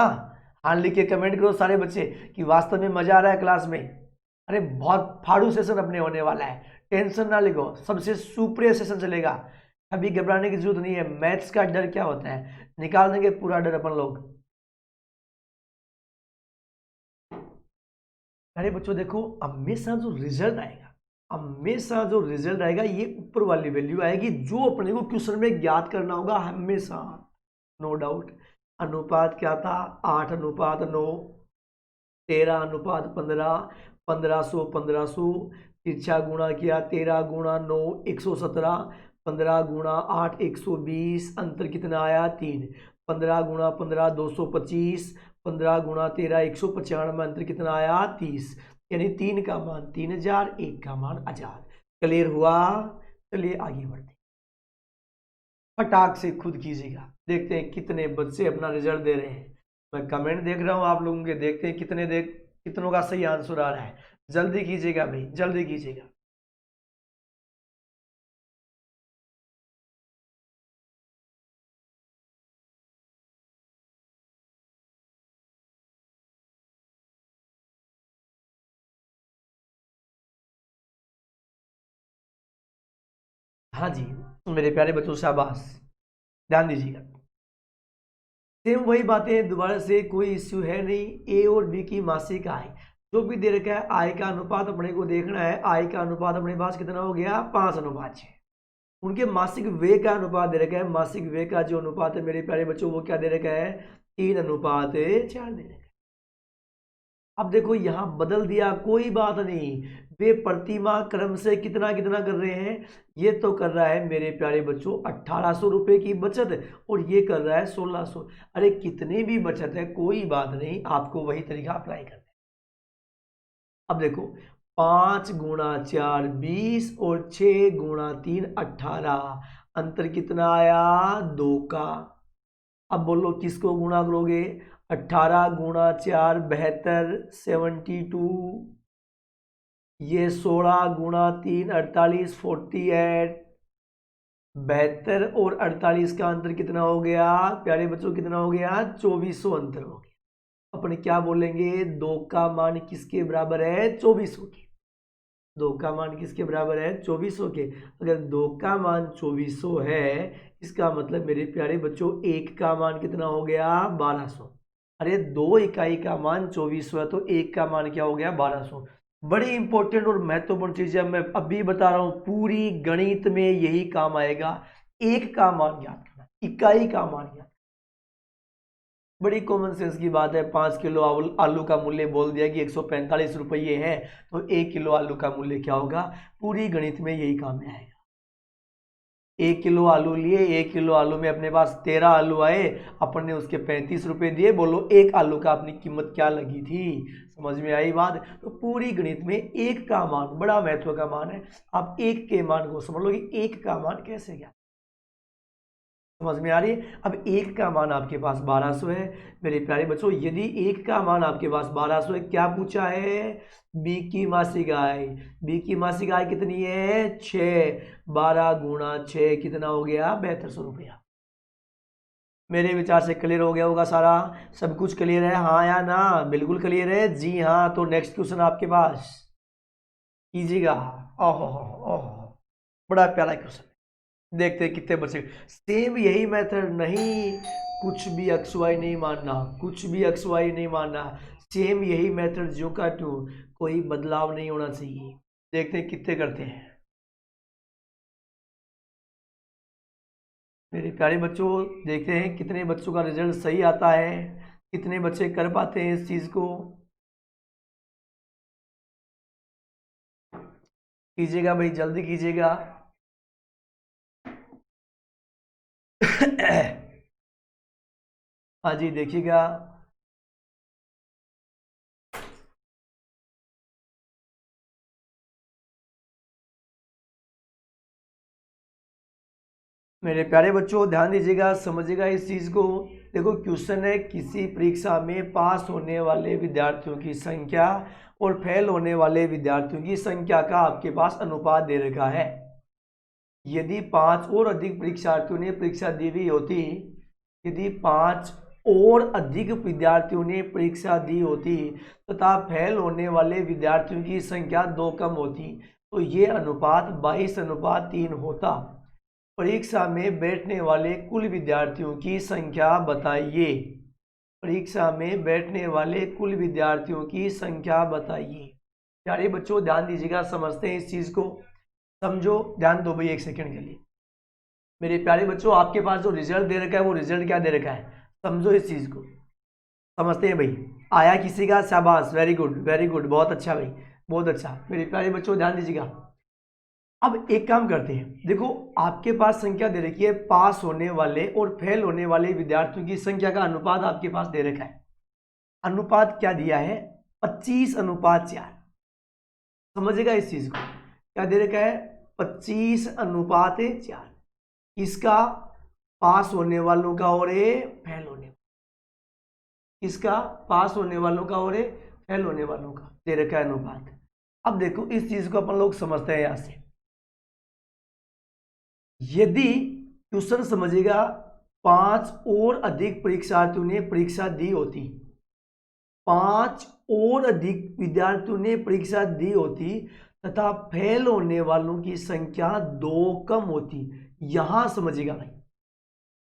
हाँ लिख के कमेंट करो सारे बच्चे कि वास्तव में मजा आ रहा है क्लास में। अरे बहुत फाड़ू सेशन अपने होने वाला है, टेंशन ना लिखो, सबसे सुपर सेशन चलेगा। अभी घबराने की जरूरत नहीं है। मैथ्स का डर क्या होता है, निकाल देंगे पूरा डर अपन लोग। अरे बच्चों देखो, हमेशा जो रिजल्ट आएगा, हमेशा जो रिजल्ट आएगा ये ऊपर वाली वैल्यू आएगी जो अपने को क्वेश्चन में ज्ञात करना होगा हमेशा, नो डाउट। अनुपात क्या था? 8:9, 13:15, 1500 1500, तिरछा गुणा किया 13 गुणा 9 117, 15 गुणा 8 120, अंतर कितना आया? 3। 15 गुणा 15 225, 15 गुणा 13 195, अंतर कितना आया? 30। यानी 3 का मान 3000, 1 का मान 1000। क्लियर हुआ? चलिए आगे बढ़ते, फटाक से खुद कीजिएगा। देखते हैं कितने बच्चे अपना रिजल्ट दे रहे हैं। मैं कमेंट देख रहा हूं आप लोगों के, देखते हैं कितनों का सही आंसर आ रहा है। जल्दी कीजिएगा भाई, जल्दी कीजिएगा। हाँ जी मेरे प्यारे बच्चों, शाबाश, ध्यान दीजिएगा। सेम वही बातें दोबारा से, कोई इश्यू है नहीं। ए और बी की मासिक आय जो भी दे रखा है, आय का अनुपात अपने को देखना है। आय का अनुपात अपने पास कितना हो गया? 5:6। उनके मासिक व्यय का अनुपात दे रखा है। मासिक व्यय का जो अनुपात है मेरे प्यारे बच्चों, वो क्या दे रखा है? 3:4 दे रखा है। अब देखो यहाँ बदल दिया, कोई बात नहीं। वे प्रतिमाह क्रम से कितना कितना कर रहे हैं? ये तो कर रहा है मेरे प्यारे बच्चों 1800 रुपए की बचत, और ये कर रहा है 1600। अरे कितने भी बचत है कोई बात नहीं, आपको वही तरीका अप्लाई करना है। अब देखो 5 गुणा 4 20, और 6 गुणा 3 18, अंतर कितना आया? 2 का। अब बोलो किसको गुणा करोगे? 18 गुणा 4 72, 72। ये 16 गुणा 3 48, 48। 72 और 48 का अंतर कितना हो गया प्यारे बच्चों? कितना हो गया? 2400 अंतर हो गया। अपन क्या बोलेंगे? 2 का मान किसके बराबर है? 2400 के। 2 का मान किसके बराबर है? 2400 के। अगर 2 का मान 2400 है, इसका मतलब मेरे प्यारे बच्चों 1 का मान कितना हो गया? 1200। अरे 2 इकाई का मान 2400 है, तो 1 का मान क्या हो गया? 1200। बड़ी इंपॉर्टेंट और महत्वपूर्ण चीज है, मैं अभी बता रहा हूं, पूरी गणित में यही काम आएगा। 1 का मान ज्ञात करना, इकाई का मान ज्ञात। बड़ी कॉमन सेंस की बात है। 5 किलो आलू का मूल्य बोल दिया कि 145 रुपये है, तो 1 किलो आलू का मूल्य क्या होगा? पूरी गणित में यही काम में आएगा। 1 किलो आलू लिए, 1 किलो आलू में अपने पास 13 आलू आए, अपन ने उसके 35 रुपए दिए। बोलो एक आलू का अपनी कीमत क्या लगी थी? समझ में आई बात? तो पूरी गणित में 1 का मान बड़ा महत्व का मान है। आप 1 के मान को समझ लो कि 1 का मान कैसे गया, समझ में आ रही है? अब 1 का मान आपके पास 1200 है मेरे प्यारे बच्चों। यदि 1 का मान आपके पास 1200 है, क्या पूछा है? बी की मासिक आय। बी की मासिक आय कितनी है? 6। 12 गुणा 6 कितना हो गया? 7200 रुपया। मेरे विचार से क्लियर हो गया होगा सारा, सब कुछ क्लियर है, हाँ या ना? बिल्कुल क्लियर है जी हाँ। तो नेक्स्ट क्वेश्चन आपके पास कीजिएगा। ओहो ओहो, बड़ा प्यारा क्वेश्चन। देखते हैं कितने बचे। सेम यही मेथड, नहीं कुछ भी एक्स वाई नहीं मानना, कुछ भी एक्स वाई नहीं मानना, सेम यही मेथड जो का टू, कोई बदलाव नहीं होना चाहिए। देखते हैं कितने करते हैं मेरे प्यारे बच्चों। देखते हैं कितने बच्चों का रिजल्ट सही आता है, कितने बच्चे कर पाते हैं इस चीज को। कीजिएगा भाई, जल्दी कीजिएगा। हाँ जी, देखिएगा। मेरे प्यारे बच्चों ध्यान दीजिएगा, समझिएगा इस चीज़ को। देखो क्वेश्चन है, किसी परीक्षा में पास होने वाले विद्यार्थियों की संख्या और फेल होने वाले विद्यार्थियों की संख्या का आपके पास अनुपात दे रखा है। यदि 5 और अधिक परीक्षार्थियों ने परीक्षा दी हुई होती, यदि 5 और अधिक विद्यार्थियों ने परीक्षा दी होती तथा फेल होने वाले विद्यार्थियों की संख्या 2 कम होती, तो ये अनुपात 22:3 होता। परीक्षा में बैठने वाले कुल विद्यार्थियों की संख्या बताइए। परीक्षा में बैठने वाले कुल विद्यार्थियों की संख्या बताइए। प्यारे बच्चों ध्यान दीजिएगा, समझते हैं इस चीज को। समझो, ध्यान दो भाई एक सेकंड के लिए। मेरे प्यारे बच्चों आपके पास जो रिजल्ट दे रखा है वो रिजल्ट क्या दे रखा है, समझो इस चीज को। समझते हैं भाई। आया किसी का? शाबाश, वेरी गुड वेरी गुड, बहुत अच्छा भाई, बहुत अच्छा। मेरे प्यारे बच्चों ध्यान दीजिएगा। अब एक काम करते हैं, देखो आपके पास संख्या दे रखी है, पास होने वाले और फेल होने वाले विद्यार्थियों की संख्या का अनुपात आपके पास दे रखा है। अनुपात क्या दिया है? 25:4। समझेगा इस चीज को, क्या दे रखा है? 25:4। किसका? पास होने वालों का और फेल होने, किसका? पास होने वालों का और फेल होने वालों का दे रखा है अनुपात। अब देखो इस चीज को अपन लोग समझते हैं यहां से। यदि क्वेश्चन समझिएगा, 5 और अधिक परीक्षार्थियों ने परीक्षा दी होती, 5 और अधिक विद्यार्थियों ने परीक्षा दी होती तथा फेल होने वालों की संख्या 2 कम होती। यहां समझिएगा भाई,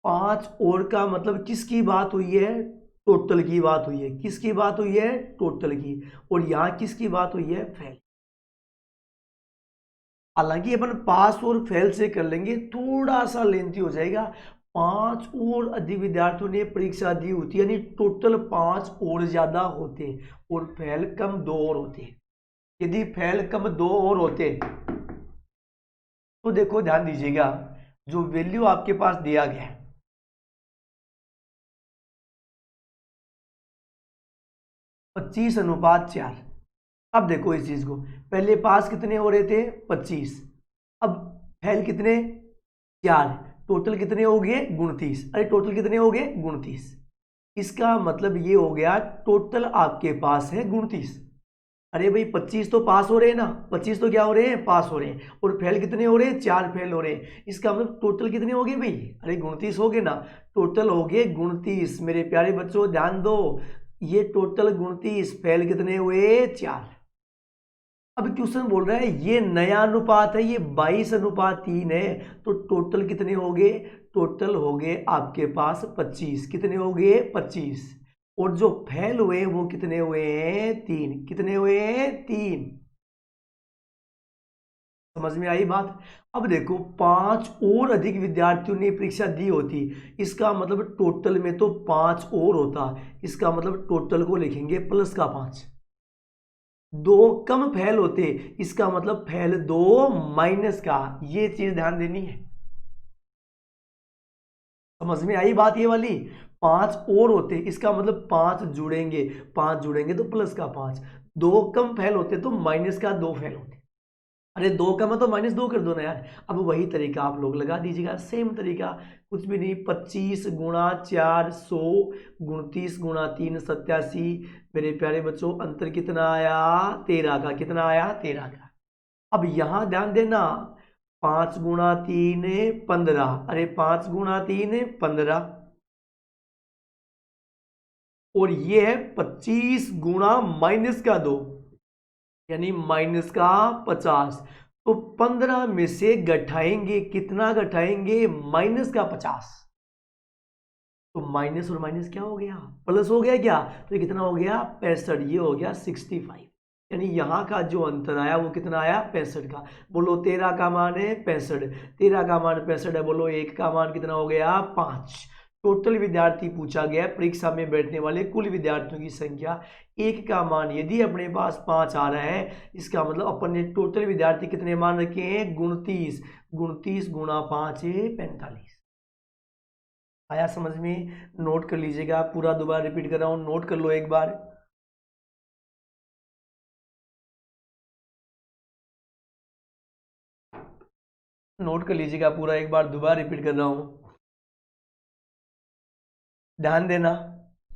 5 और का मतलब किसकी बात हुई है? टोटल की बात हुई है। किसकी बात हुई है? टोटल की। और यहां किसकी बात हुई है? फेल। हालांकि अपन पास और फेल से कर लेंगे, थोड़ा सा लेंथी हो जाएगा। 5 और अधिक विद्यार्थियों ने परीक्षा दी होती, यानी टोटल 5 और ज्यादा होते और फेल कम 2 और होते। यदि फेल कम 2 और होते तो देखो ध्यान दीजिएगा, जो वैल्यू आपके पास दिया गया है 25:4। अब देखो इस चीज को, पहले पास कितने हो रहे थे? 25। अब फेल कितने? 4। टोटल कितने हो गए? 29। अरे टोटल कितने हो गए? 29। इसका मतलब ये हो गया टोटल आपके पास है 29। अरे भाई 25 तो पास हो रहे हैं ना, 25 तो क्या हो रहे हैं? पास हो रहे हैं। और फेल कितने हो रहे हैं? 4 फेल हो रहे हैं। इसका मतलब टोटल कितने हो गए भाई? अरे 29 हो गए ना, टोटल हो गए 29। मेरे प्यारे बच्चों ध्यान दो, ये टोटल 29, फेल कितने हुए? 4। अब क्वेश्चन बोल रहा है ये नया अनुपात है, ये 22:3 है, तो टोटल कितने हो गए? टोटल हो गए आपके पास 25। कितने हो गए? 25। और जो फेल हुए वो कितने हुए हैं? 3। कितने हुए हैं? 3। समझ में आई बात? अब देखो 5 और अधिक विद्यार्थियों ने परीक्षा दी होती, इसका मतलब टोटल में तो 5 और होता, इसका मतलब टोटल को लिखेंगे प्लस का 5। 2 कम फेल होते, इसका मतलब फेल 2 माइनस का। ये चीज ध्यान देनी है। समझ में आई बात ये वाली? 5 और होते, इसका मतलब 5 जुड़ेंगे, 5 जुड़ेंगे तो प्लस का 5। 2 कम फेल होते तो माइनस का 2 फेल होते। अरे 2 कम है तो -2 कर दो ना यार। अब वही तरीका आप लोग लगा दीजिएगा, सेम तरीका, कुछ भी नहीं। 25 × 4 100, 29 × 3 87। मेरे प्यारे बच्चों अंतर कितना आया? 13 का। कितना आया? 13 का। अब यहां ध्यान देना, 5 × 3 15। अरे 5 × 3 15। और ये है 25 गुणा माइनस का 2 यानी माइनस का 50। तो 15 में से घटाएंगे, कितना घटाएंगे? माइनस का 50। तो माइनस और माइनस क्या हो गया? प्लस हो गया क्या? तो ये कितना हो गया? 65। ये हो गया 65। यानी यहाँ का जो अंतर आया वो कितना आया? 65 का। बोलो 13 का मान है 65, 13 का मान 65 है। बोलो 1 का मान कितना हो गया? 5। टोटल विद्यार्थी पूछा गया, परीक्षा में बैठने वाले कुल विद्यार्थियों की संख्या। 1 का मान यदि अपने पास 5 आ रहा है, इसका मतलब अपन ने टोटल विद्यार्थी कितने मान रखे हैं? 29। 29 गुणा 5 है 45। आया समझ में? नोट कर लीजिएगा, पूरा दोबारा रिपीट कर रहा हूं, नोट कर लो एक बार। नोट कर लीजिएगा पूरा, एक बार दोबारा रिपीट कर रहा हूं, ध्यान देना,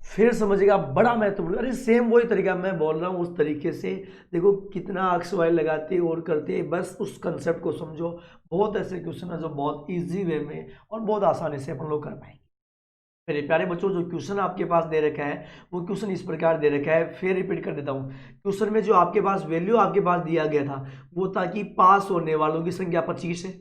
फिर समझिएगा। बड़ा महत्वपूर्ण, अरे सेम वही तरीका मैं बोल रहा हूँ उस तरीके से। देखो कितना अक्स वाई लगाते और करते, बस उस कंसेप्ट को समझो। बहुत ऐसे क्वेश्चन है जो बहुत इजी वे में और बहुत आसानी से अपन लोग कर पाएंगे। मेरे प्यारे बच्चों, जो क्वेश्चन आपके पास दे रखा है वो क्वेश्चन इस प्रकार दे रखा है, फिर रिपीट कर देता हूँ। क्वेश्चन में जो आपके पास वैल्यू आपके पास दिया गया था वो था कि पास होने वालों की संख्या 25 है,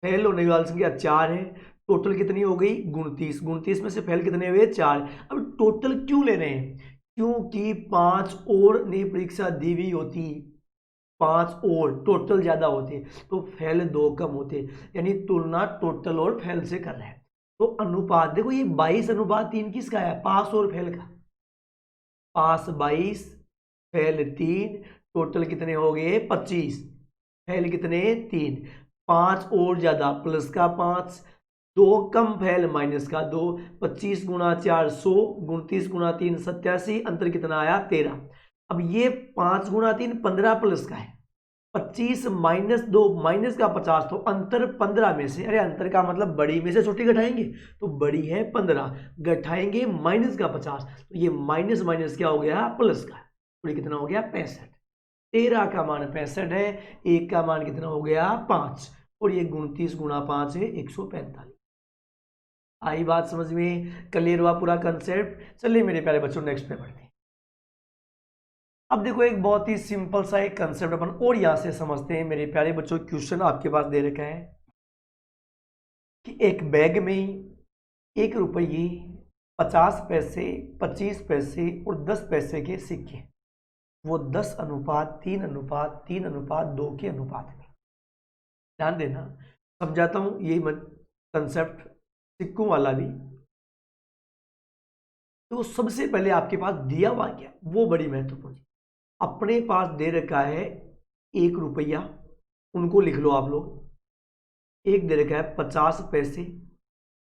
फेल होने वाली संख्या 4 है, टोटल कितनी हो गई? 29। 29 में से फेल कितने हुए? 4। अब टोटल क्यों ले रहे हैं? क्योंकि 5 और ने परीक्षा दी हुई होती, 5 और टोटल ज्यादा होते तो फेल 2 कम होते, यानी तुलना टोटल और फेल से कर रहे हैं। तो अनुपात देखो, ये 22:3 किसका है? पास और फेल का। पास 22, फेल 3, टोटल कितने हो गए? 25, फेल कितने? 3। 5 और ज्यादा प्लस का 5, 2 कम फेल माइनस का 2। 25 गुणा 4 100, 29 गुणा 3 87, अंतर कितना आया? 13। अब ये 5 गुणा 3 15 प्लस का है, 25 माइनस 2 माइनस का 50, तो अंतर 15 में से, अरे अंतर का मतलब बड़ी में से छोटी घटाएंगे, तो बड़ी है 15, घटाएंगे माइनस का 50, तो ये माइनस माइनस क्या हो गया? प्लस का। तो ये कितना हो गया? 65। 13 का मान 65 है, 1 का मान कितना हो गया? 5, और ये 29 गुणा 5 है 145। आई बात समझ में? क्लियर हुआ पूरा कंसेप्ट? चलिए मेरे प्यारे बच्चों नेक्स्ट पे बढ़ते हैं। अब देखो एक बहुत ही सिंपल सा एक कंसेप्ट अपन और यहां से समझते हैं मेरे प्यारे बच्चों। क्वेश्चन आपके पास दे रखा है कि एक बैग में 1 रुपये, 50 पैसे, 25 पैसे और 10 पैसे के सिक्के, वो 10:3:3:2 के अनुपात में। ध्यान देना, समझाता हूं यही कंसेप्ट सिक्कों वाला भी। तो सबसे पहले आपके पास दिया हुआ क्या, वो बड़ी महत्वपूर्ण। अपने पास दे रखा है 1 रुपया, उनको लिख लो आप लोग। एक दे रखा है 50 पैसे,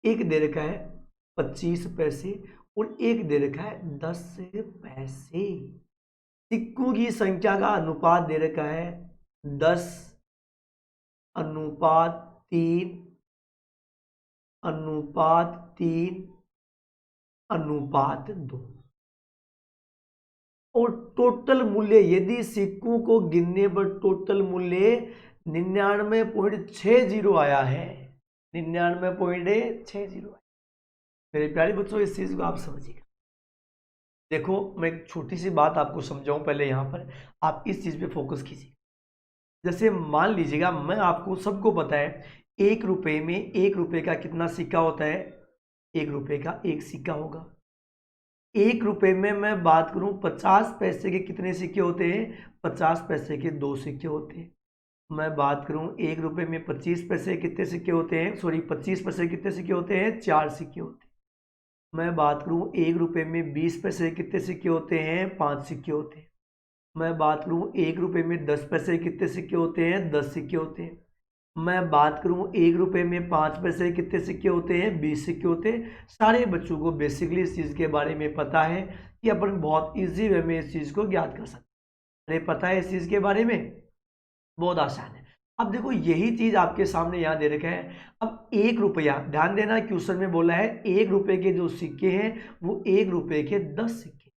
एक दे रखा है 25 पैसे और एक दे रखा है 10 पैसे। सिक्कों की संख्या का अनुपात दे रखा है 10:3, 3:3:2। और टोटल मूल्य, यदि सिक्कों को गिनने पर टोटल मूल्य 99.60 आया है, 99.60। मेरे प्यारे बच्चों इस चीज को आप समझिएगा। देखो मैं एक छोटी सी बात आपको समझाऊं पहले, यहां पर आप इस चीज पे फोकस कीजिए। जैसे मान लीजिएगा, मैं आपको सबको पता है 1 रुपये में 1 रुपये का कितना सिक्का होता है? 1 रुपये का एक सिक्का होगा। 1 रुपये में मैं बात करूं 50 पैसे के कितने सिक्के होते हैं? 50 पैसे के 2 सिक्के होते हैं। मैं बात करूं 1 रुपये में 25 पैसे कितने सिक्के होते हैं? सॉरी, 25 पैसे कितने सिक्के होते हैं? 4 सिक्के होते हैं। मैं बात करूं 1 रुपये में 20 पैसे कितने सिक्के होते हैं? 5 सिक्के होते हैं। मैं बात करूं 1 रुपये में 10 पैसे कितने सिक्के होते हैं? 10 सिक्के होते हैं। मैं बात करूं 1 रुपये में 5 पैसे कितने सिक्के होते हैं? 20 सिक्के होते हैं। सारे बच्चों को बेसिकली इस चीज़ के बारे में पता है कि अपन बहुत इजी वे में इस चीज़ को ज्ञात कर सकते हैं। अरे पता है इस चीज़ के बारे में? बहुत आसान है। अब देखो यही चीज़ आपके सामने यहाँ दे रखा है। अब 1 रुपया, ध्यान देना क्वेश्चन में बोला है 1 रुपये के जो सिक्के हैं वो 1 रुपये के 10 सिक्के।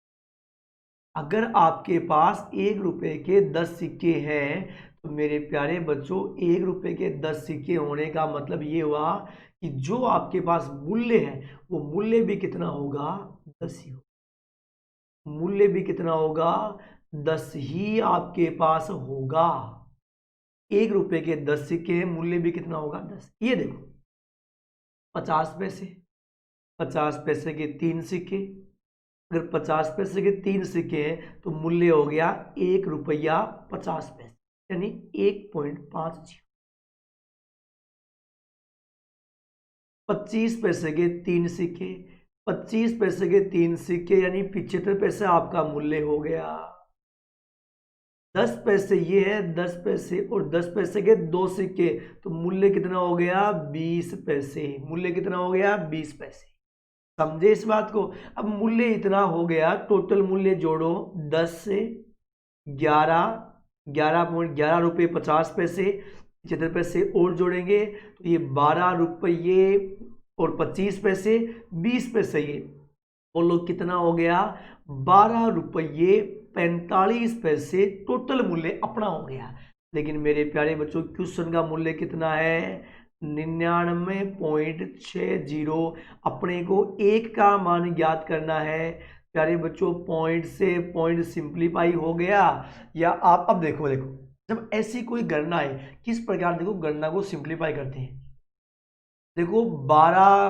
अगर आपके पास 1 रुपये के 10 सिक्के हैं तो मेरे प्यारे बच्चों 1 रुपए के 10 सिक्के होने का मतलब ये हुआ कि जो आपके पास मूल्य है वो मूल्य भी कितना होगा, 10 ही होगा। मूल्य भी कितना होगा, 10 ही आपके पास होगा। 1 रुपए के 10 सिक्के हैं, मूल्य भी कितना होगा, 10। ये देखो 50 पैसे, 50 पैसे के 3 सिक्के, अगर 50 पैसे के 3 सिक्के हैं तो मूल्य हो गया 1 रुपया 50 पैसे, यानी 1.50। 25 पैसे के 3 सिक्के, 25 पैसे के 3 सिक्के यानी 75 पैसे आपका मूल्य हो गया। 10 पैसे ये है, 10 पैसे और 10 पैसे के 2 सिक्के, तो मूल्य कितना हो गया, 20 पैसे। मूल्य कितना हो गया, 20 पैसे। समझे इस बात को। अब मूल्य इतना हो गया, टोटल मूल्य जोड़ो 10 से 11.11 रुपये 50 पैसे, 75 पैसे और जोड़ेंगे तो ये 12 रुपये और 25 पैसे, 20 पैसे। ये बोलो कितना हो गया, 12 रुपये 45 पैसे टोटल मूल्य अपना हो गया। लेकिन मेरे प्यारे बच्चों क्वेश्चन का मूल्य कितना है, 99.60। अपने को एक का मान ज्ञात करना है। प्यारे बच्चों पॉइंट से पॉइंट सिंप्लीफाई हो गया। या आप अब देखो जब ऐसी कोई गणना है किस प्रकार देखो गणना को सिंप्लीफाई करते हैं। देखो 12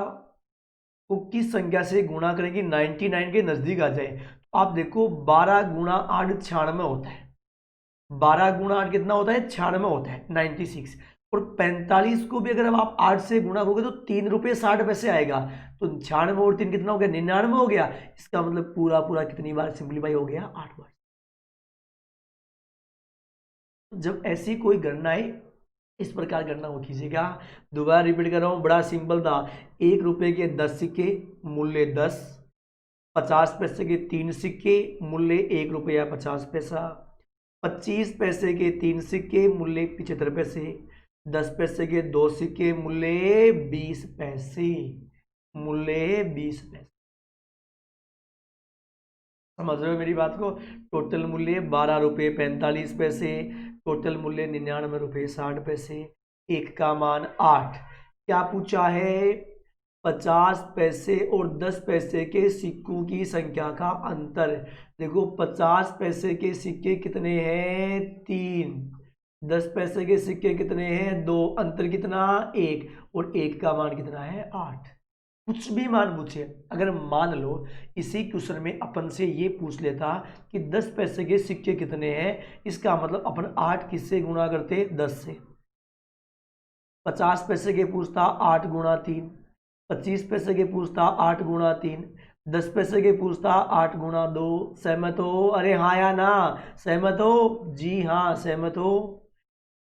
को किस संख्या से गुणा करेंगे 99 के नजदीक आ जाए, तो आप देखो 12 गुणा 8 96 होता है। 12 गुणा 8 कितना होता है, 96 होता है, 96। और 45 को भी अगर आप 8 से गुणा करोगे तो 3 रुपये 60 पैसे आएगा। तो 96 और 3 कितना हो गया, 99 हो गया। इसका मतलब पूरा पूरा कितनी बार सिंप्लीफाई हो गया, 8 बार। जब ऐसी कोई गणना है इस प्रकार गणना को कीजिएगा। दोबारा रिपीट कर रहा हूं, बड़ा सिंपल था। 1 रुपए के 10 सिक्के, मूल्य 10। 50 पैसे के 3 सिक्के, मूल्य 1 रुपया 50 पैसा। 25 पैसे के 3 सिक्के, मूल्य 75 पैसे। 10 पैसे के 2 सिक्के, मूल्य 20 पैसे। मूल्य 20 पैसे। समझ रहे हो मेरी बात को। टोटल मूल्य 12 रुपये 45 पैसे, टोटल मूल्य 99 रुपये 60 पैसे, एक का मान 8। क्या पूछा है, 50 पैसे और 10 पैसे के सिक्कों की संख्या का अंतर। देखो 50 पैसे के सिक्के कितने हैं, 3। 10 पैसे के सिक्के कितने हैं, 2। अंतर कितना, 1। और 1 का मान कितना है, 8। कुछ भी मान पूछे, अगर मान लो इसी क्वेश्चन में अपन से ये पूछ लेता कि 10 पैसे के सिक्के कितने हैं, इसका मतलब अपन 8 किससे गुणा करते, 10 से। 50 पैसे के पूछता 8 गुणा 3। 25 पैसे के पूछता 8 गुणा 3। 10 पैसे के पूछता 8 गुणा 2। सहमत हो, अरे हाँ या ना, सहमत हो, जी हाँ सहमत हो।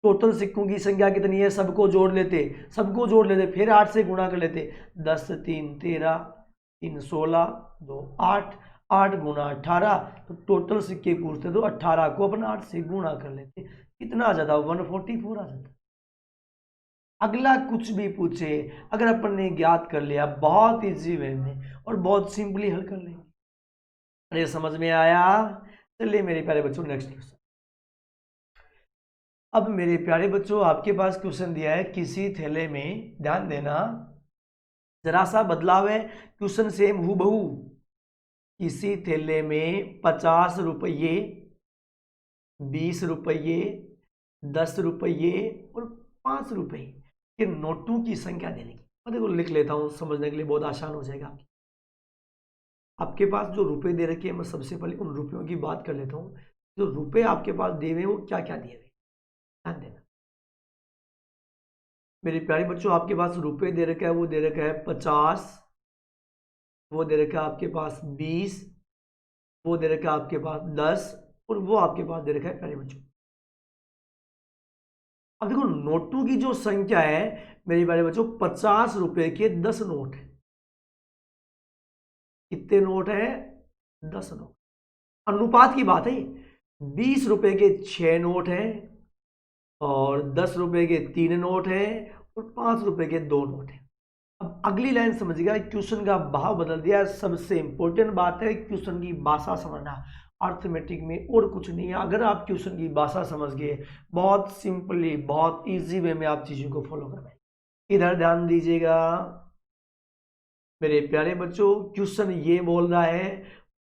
टोटल सिक्कों की संख्या कितनी है, सबको जोड़ लेते, सबको जोड़ लेते, फिर 8 से गुणा कर लेते। 10 3 13, 3 16, 2 8, 8 गुणा 18। तो टोटल सिक्के पूछते तो 18 को अपन 8 से गुणा कर लेते, कितना आ जाता, 144 आ जाता। अगला कुछ भी पूछे, अगर अपन ने ज्ञात कर लिया बहुत इजी वे में और बहुत सिंपली हल कर लेंगे। अरे समझ में आया। चलिए मेरे प्यारे बच्चों नेक्स्ट क्वेश्चन। अब मेरे प्यारे बच्चों आपके पास क्वेश्चन दिया है, किसी थैले में, ध्यान देना जरा सा बदलाव है, क्वेश्चन सेम हूबहू। किसी थैले में 50 रुपये, 20 रुपये, 10 रुपये और 5 रुपये के नोटों की संख्या देने की। मैं देखो लिख लेता हूं, समझने के लिए बहुत आसान हो जाएगा। आपके पास जो रुपए दे रखे हैं, मैं सबसे पहले उन रुपयों की बात कर लेता हूं। जो रुपए आपके पास दिए हुए वो क्या क्या दिए हुए, ध्यान देना मेरे प्यारे बच्चों। आपके पास रुपए दे रखा है, वो दे रखा है 50, वो दे रखा है आपके पास 20, वो दे रखा है आपके पास 10 और वो आपके पास दे रखा है प्यारे बच्चों। अब देखो नोटों की जो संख्या है मेरे प्यारे बच्चों, 50 रुपए के 10 नोट है। कितने नोट है, 10 नोट। अनुपात की बात है, 20 रुपए के 6 नोट है और 10 रुपए के 3 नोट है और 5 रुपए के 2 नोट है। अब अगली लाइन समझिएगा, क्वेश्चन का भाव बदल दिया। सबसे इंपॉर्टेंट बात है क्वेश्चन की भाषा समझना। अर्थमेटिक में और कुछ नहीं है। अगर आप क्वेश्चन की भाषा समझ गए, बहुत सिंपली, बहुत इजी वे में आप चीज़ों को फॉलो कर पाएंगे। इधर ध्यान दीजिएगा मेरे प्यारे बच्चों, क्वेश्चन ये बोल रहा है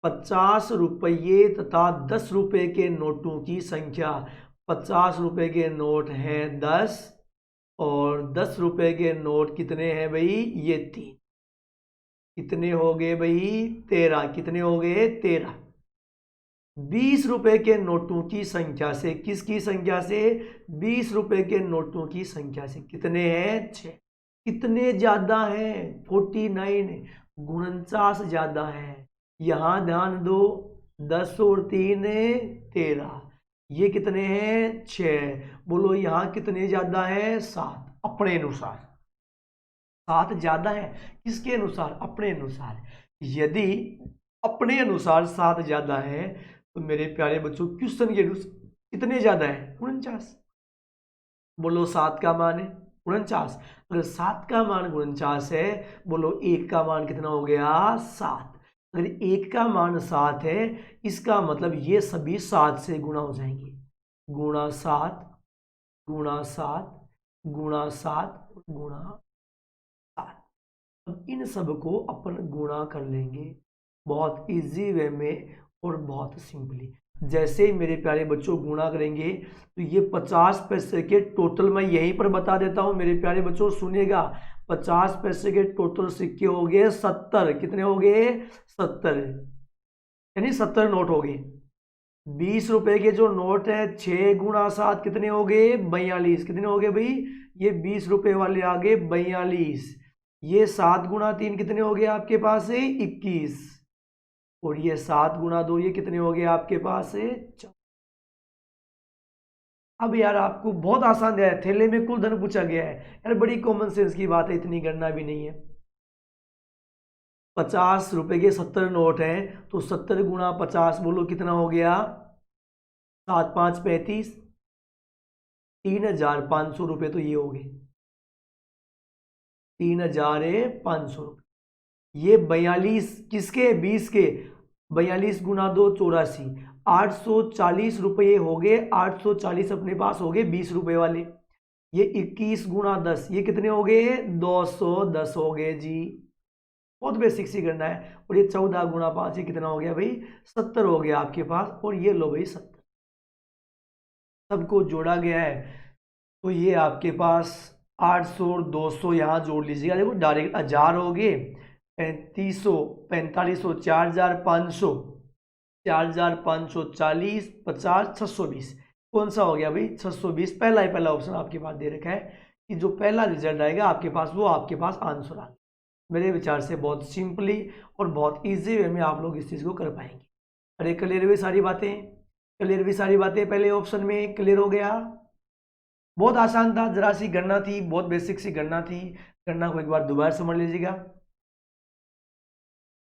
50 रुपये तथा 10 रुपये के नोटों की संख्या। 50 रुपये के नोट हैं 10 और 10 रुपये के नोट कितने हैं भाई? ये 3। कितने हो गए भाई? 13। कितने हो गए? 13। 20 रुपए के नोटों की संख्या से, किसकी संख्या से? 20 रुपए के नोटों की संख्या से कितने हैं? 6। कितने ज्यादा हैं? 49। 49 ज्यादा है। यहां ध्यान दो, 10 और 3 13। ये कितने हैं? 6। बोलो यहां कितने ज्यादा है? 7। अपने अनुसार 7 ज्यादा है। किसके अनुसार? अपने अनुसार। यदि अपने अनुसार 7 ज्यादा है तो मेरे प्यारे बच्चों क्वेश्चन के अनुसार कितने ज्यादा है? 49। बोलो 7 का मान है 49। अगर 7 का मान 49 है, बोलो 1 का मान कितना हो गया? 7। अगर 1 का मान 7 है, इसका मतलब ये सभी 7 से गुणा हो जाएंगे। गुणा 7, गुणा 7, गुणा 7, गुणा 7। अब इन सब को अपन गुणा कर लेंगे बहुत इजी वे में और बहुत सिंपली। जैसे ही मेरे प्यारे बच्चों गुणा करेंगे तो ये 50 पैसे के टोटल मैं यहीं पर बता देता हूं मेरे प्यारे बच्चों, सुनिएगा। 50 पैसे के टोटल सिक्के हो गए 70। कितने हो गए? 70, यानी 70 नोट हो गए। 20 रुपए के जो नोट है 6 गुणा 7 कितने हो गए? 42। कितने हो गए भाई? ये 20 रुपए वाले आ गए 42। ये 7 गुणा 3 कितने हो गए आपके पास है? 21। और ये 7 गुणा 2 ये कितने हो गए आपके पास है? 4। अब यार आपको बहुत आसान दिया है, थैले में कुल धन पूछा गया है यार, बड़ी कॉमन सेंस की बात है, इतनी गणना भी नहीं है। 50 रुपए के 70 नोट हैं तो 70 गुणा 50 बोलो कितना हो गया? 7 5 35। 3,500 रुपये तो ये हो गए। 3,500 रुपये। ये 42 किसके? 20 के। 42 गुना 2 84। 840 रुपये हो गए। 840 अपने पास हो गए 20 रुपए वाले। ये 21 गुना 10 ये कितने हो गए? 210 हो गए जी। बहुत बेसिक सी करना है। और ये 14 गुना 5 ये कितना हो गया भाई? 70 हो गया आपके पास। और ये लो भाई 70 सबको जोड़ा गया है तो ये आपके पास 800 और 200 यहाँ जोड़ लीजिएगा। देखो डायरेक्ट 1000 हो गए, 3500, 4500, 4500, 4540, 50, 620। कौन सा हो गया भाई? 620। पहला ही पहला ऑप्शन आपके पास दे रखा है कि जो पहला रिजल्ट आएगा आपके पास वो आपके पास आंसर आ। मेरे विचार से बहुत सिंपली और बहुत इजी वे में आप लोग इस चीज़ को कर पाएंगे। अरे क्लियर हुई सारी बातें? क्लियर हुई सारी बातें? पहले ऑप्शन में क्लियर हो गया? बहुत आसान था, जरा सी गणना थी, बहुत बेसिक सी गणना थी। गणना को एक बार दोबारा समझ लीजिएगा।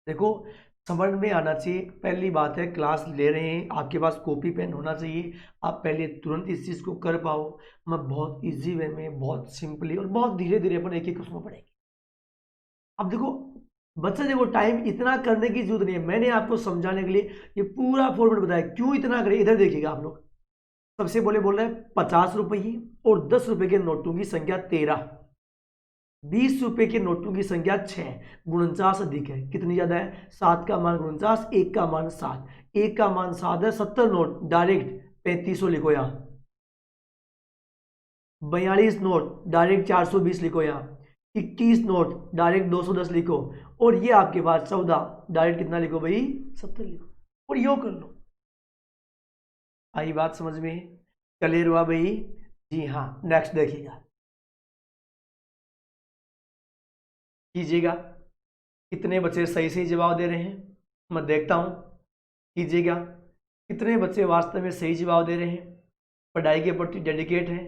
देखो समझ में आना चाहिए। पहली बात है क्लास ले रहे हैं, आपके पास कॉपी पेन होना चाहिए। आप पहले तुरंत इस चीज़ को कर पाओ। मैं बहुत इजी वे में, बहुत सिंपली और बहुत धीरे धीरे अपन एक एक उसमें पढ़ेंगे। अब देखो बच्चा, देखो टाइम इतना करने की जरूरत नहीं है, मैंने आपको समझाने के लिए ये पूरा फॉर्मेट बताया। क्यों इतना करें? इधर देखिएगा आप लोग। सबसे बोल रहे हैं 50 रुपये और 10 रुपए के नोटों की संख्या 13। 20 रुपए के नोटों की संख्या 6। 49 अधिक है। कितनी ज्यादा है? 7 का मान 49, 1 का मान 7। 1 का मान 7 है। 70 नोट डायरेक्ट 3500 लिखो यहाँ। 42 नोट डायरेक्ट 420 लिखो यहाँ। 21 नोट डायरेक्ट 210 लिखो। और ये आपके पास 14 डायरेक्ट कितना लिखो भाई? 70 लिखो और यो कर लो। आई बात समझ में? क्लियर हुआ भाई? जी हाँ। नेक्स्ट देखिएगा, कीजिएगा कितने बच्चे सही सही जवाब दे रहे हैं। मैं देखता हूं। कीजिएगा कितने बच्चे वास्तव में सही जवाब दे रहे हैं, पढ़ाई के प्रति डेडिकेट हैं,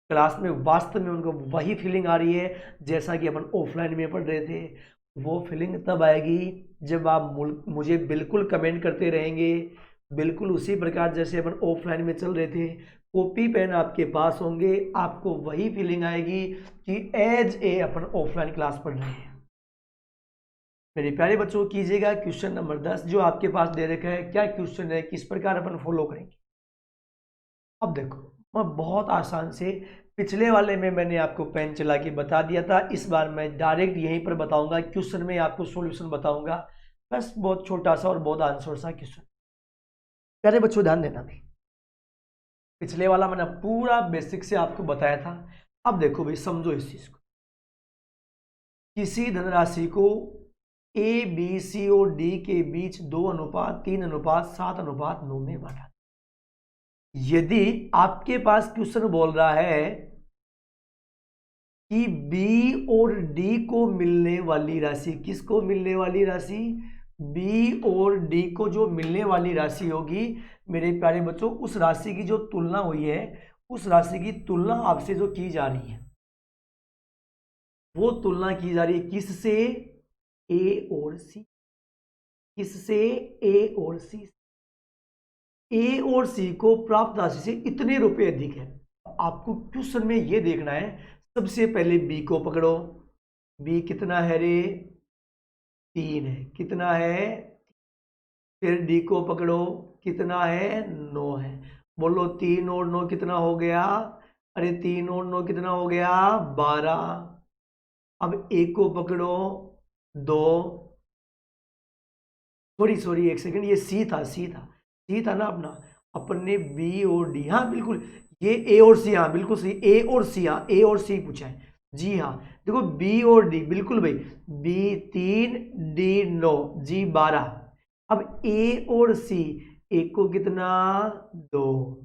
क्लास में वास्तव में उनको वही फीलिंग आ रही है जैसा कि अपन ऑफलाइन में पढ़ रहे थे। वो फीलिंग तब आएगी जब आप मुझे बिल्कुल कमेंट करते रहेंगे, बिल्कुल उसी प्रकार जैसे अपन ऑफलाइन में चल रहे थे। कॉपी पेन आपके पास होंगे, आपको वही फीलिंग आएगी कि एज ए अपन ऑफलाइन क्लास पढ़ रहे हैं। मेरे प्यारे बच्चों कीजिएगा क्वेश्चन नंबर 10 जो आपके पास दे रखा है। क्या क्वेश्चन है, किस प्रकार अपन फॉलो करेंगे। अब देखो, मैं बहुत आसान से पिछले वाले में मैंने आपको पेन चला के बता दिया था, इस बार मैं डायरेक्ट यहीं पर बताऊंगा, क्वेश्चन में आपको सॉल्यूशन बताऊंगा। बस बहुत छोटा सा और बहुत आंसर सा क्वेश्चन। प्यारे बच्चों ध्यान देना भी, पिछले वाला मैंने पूरा बेसिक से आपको बताया था। अब देखो भाई, समझो इस चीज को। किसी धनराशि को ए बी सी और डी के बीच 2:3:7:9 में बांटा। यदि आपके पास क्वेश्चन बोल रहा है कि बी और डी को मिलने वाली राशि, किसको मिलने वाली राशि, बी और डी को जो मिलने वाली राशि होगी, मेरे प्यारे बच्चों उस राशि की जो तुलना हुई है, उस राशि की तुलना आपसे जो की जा रही है, वो तुलना की जा रही है किससे, ए और सी। किससे, ए और सी। ए और सी को प्राप्त राशि से इतने रुपए अधिक है। आपको क्वेश्चन में ये देखना है, सबसे पहले बी को पकड़ो। बी कितना है रे, 3 है। कितना है, फिर डी को पकड़ो, कितना है, 9 है। बोलो 3 और 9 कितना हो गया, अरे 3 और 9 कितना हो गया, 12। अब ए को पकड़ो, 2, सॉरी एक सेकंड, ये सी था, सी था ना अपना। अपन ने बी और डी, हाँ बिल्कुल, ये ए और सी, हाँ बिल्कुल सही, ए और सी, हाँ ए और सी पूछा है जी। हाँ देखो, बी और डी बिल्कुल भाई, बी 3 डी 9 जी 12। अब ए और सी, ए को कितना 2,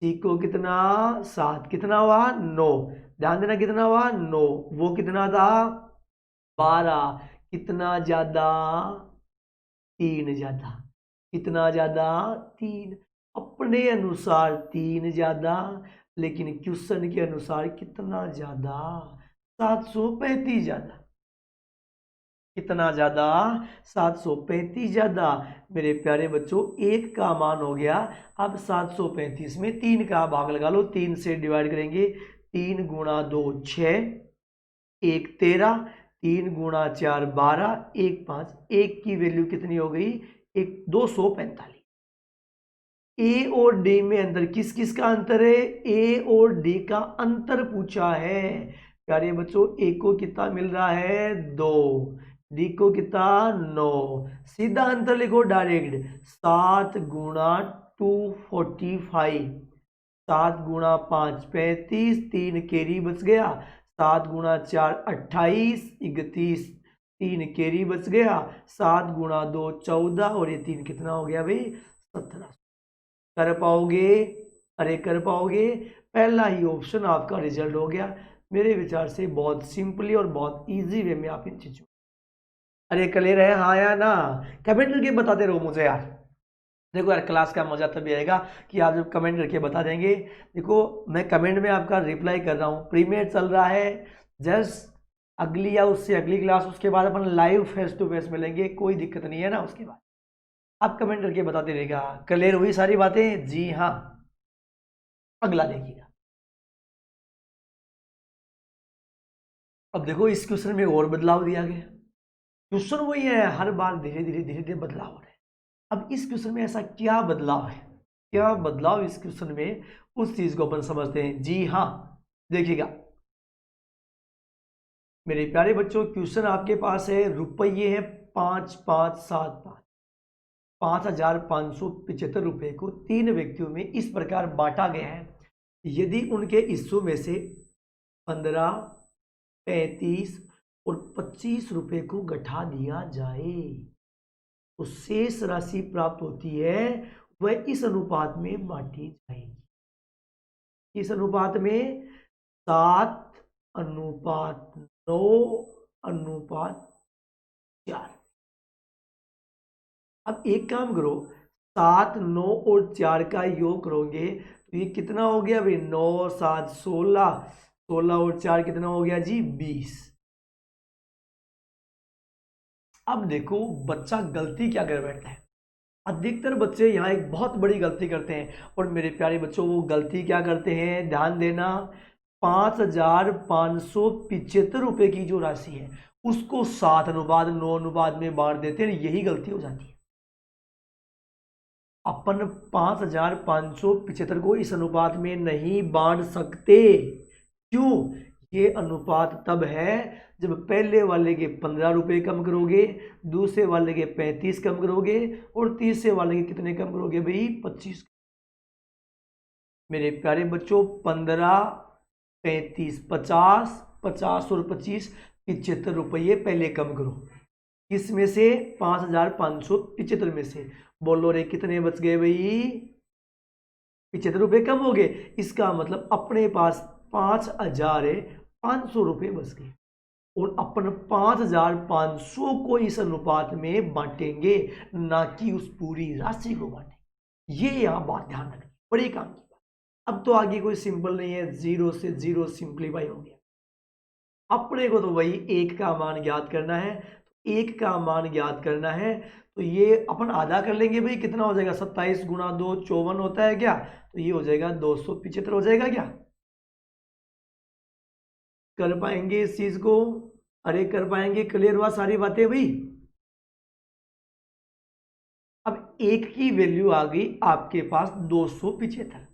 सी को कितना 7, कितना हुआ 9। ध्यान देना कितना हुआ 9, वो कितना था 12। कितना ज्यादा, 3 ज्यादा। कितना ज्यादा, 3। अपने अनुसार 3 ज्यादा, लेकिन क्वेश्चन के अनुसार कितना ज्यादा, 735 ज्यादा। कितना ज्यादा, 735 ज्यादा। मेरे प्यारे बच्चों, एक का मान हो गया। अब 735 में 3 का भाग लगा लो, 3 से डिवाइड करेंगे। 3 गुणा 2 6, 1 13, 3 गुणा 4 12, 1 5, 1 की वैल्यू कितनी हो गई, 245। ए और डी में अंतर, किस किस का अंतर है, ए और डी का अंतर पूछा है। प्यारे बच्चों, ए को कितना मिल रहा है 2, डी को कितना 9। सीधा अंतर लिखो डायरेक्ट, 7 गुणा 245, 7 गुणा 5 35, 3 कैरी बच गया। 7 गुणा 4 28, 31, 3 कैरी बच गया। 7 गुणा 2 14, और ये 3 कितना हो गया भाई 17। कर पाओगे, अरे कर पाओगे, पहला ही ऑप्शन आपका रिजल्ट हो गया। मेरे विचार से बहुत सिंपली और बहुत इजी वे में आप इन चीजों, अरे क्लियर है हाँ या ना, कमेंट करके बताते रहो मुझे यार। देखो यार, क्लास का मजा तभी आएगा कि आप जब कमेंट करके बता देंगे। देखो, मैं कमेंट में आपका रिप्लाई कर रहा हूँ, प्रीमियर चल रहा है, जस्ट अगली या उससे अगली क्लास, उसके बाद अपन लाइव फेस टू फेस मिलेंगे, कोई दिक्कत नहीं है ना। उसके बाद आप कमेंट करके बताते रहेगा। क्लियर हुई सारी बातें, जी हाँ। अगला देखिएगा। अब देखो, इस क्वेश्चन में और बदलाव दिया गया। क्वेश्चन वही है, हर बार धीरे धीरे धीरे धीरे बदलाव हो रहे हैं। अब इस क्वेश्चन में ऐसा क्या बदलाव है, क्या बदलाव इस क्वेश्चन में, उस चीज को अपन समझते हैं। जी हाँ, देखिएगा मेरे प्यारे बच्चों, क्वेश्चन आपके पास है, रुपये है 5575, 5575 रुपए को 3 व्यक्तियों में इस प्रकार बांटा गया है। यदि उनके हिस्सों में से 15, 35 और 25 रुपए को घटा दिया जाए तो शेष राशि प्राप्त होती है, वह इस अनुपात में बांटी जाएगी। इस अनुपात में 7:9:4। अब एक काम करो, 7 9 और 4 का योग करोगे तो ये कितना हो गया भाई, 9 7 16, 16 और 4 कितना हो गया जी 20। अब देखो बच्चा गलती क्या कर बैठता है, अधिकतर बच्चे यहाँ एक बहुत बड़ी गलती करते हैं। और मेरे प्यारे बच्चों, वो गलती क्या करते हैं, ध्यान देना, 5,575 रुपए की जो राशि है उसको 7:9 में बांट देते हैं, यही गलती हो जाती है। अपन 5,575 को इस अनुपात में नहीं बांट सकते। क्यों? ये अनुपात तब है जब पहले वाले के 15 रुपए कम करोगे, दूसरे वाले के 35 कम करोगे और तीसरे वाले के कितने कम करोगे भाई? 25। मेरे प्यारे बच्चों, 15, 35, 50, 50 और 25, 75 रुपये पहले कम करो। किसमें से? 5,575 में से। बोलो रे, कितने बच गए भाई? 75 रुपये कम हो गए। इसका मतलब अपने पास 5,500 रुपये बच गए और अपन 5,500 को इस अनुपात में बांटेंगे, ना कि उस पूरी राशि को बांटेंगे। ये यहाँ बात ध्यान रखनी, बड़ी काम की बात। अब तो आगे कोई सिंपल नहीं है, 0 से 0 सिंप्लीफाई हो गया। अपने को तो वही 1 का मान ज्ञात करना है। 1 का मान ज्ञात करना है तो ये अपन आधा कर लेंगे भाई। कितना हो जाएगा? 27 गुणा 2 54 होता है क्या? तो ये हो जाएगा 275 हो जाएगा क्या? कर पाएंगे इस चीज को? अरे कर पाएंगे। क्लियर हुआ सारी बातें भाई? अब 1 की वैल्यू आ गई आपके पास 275।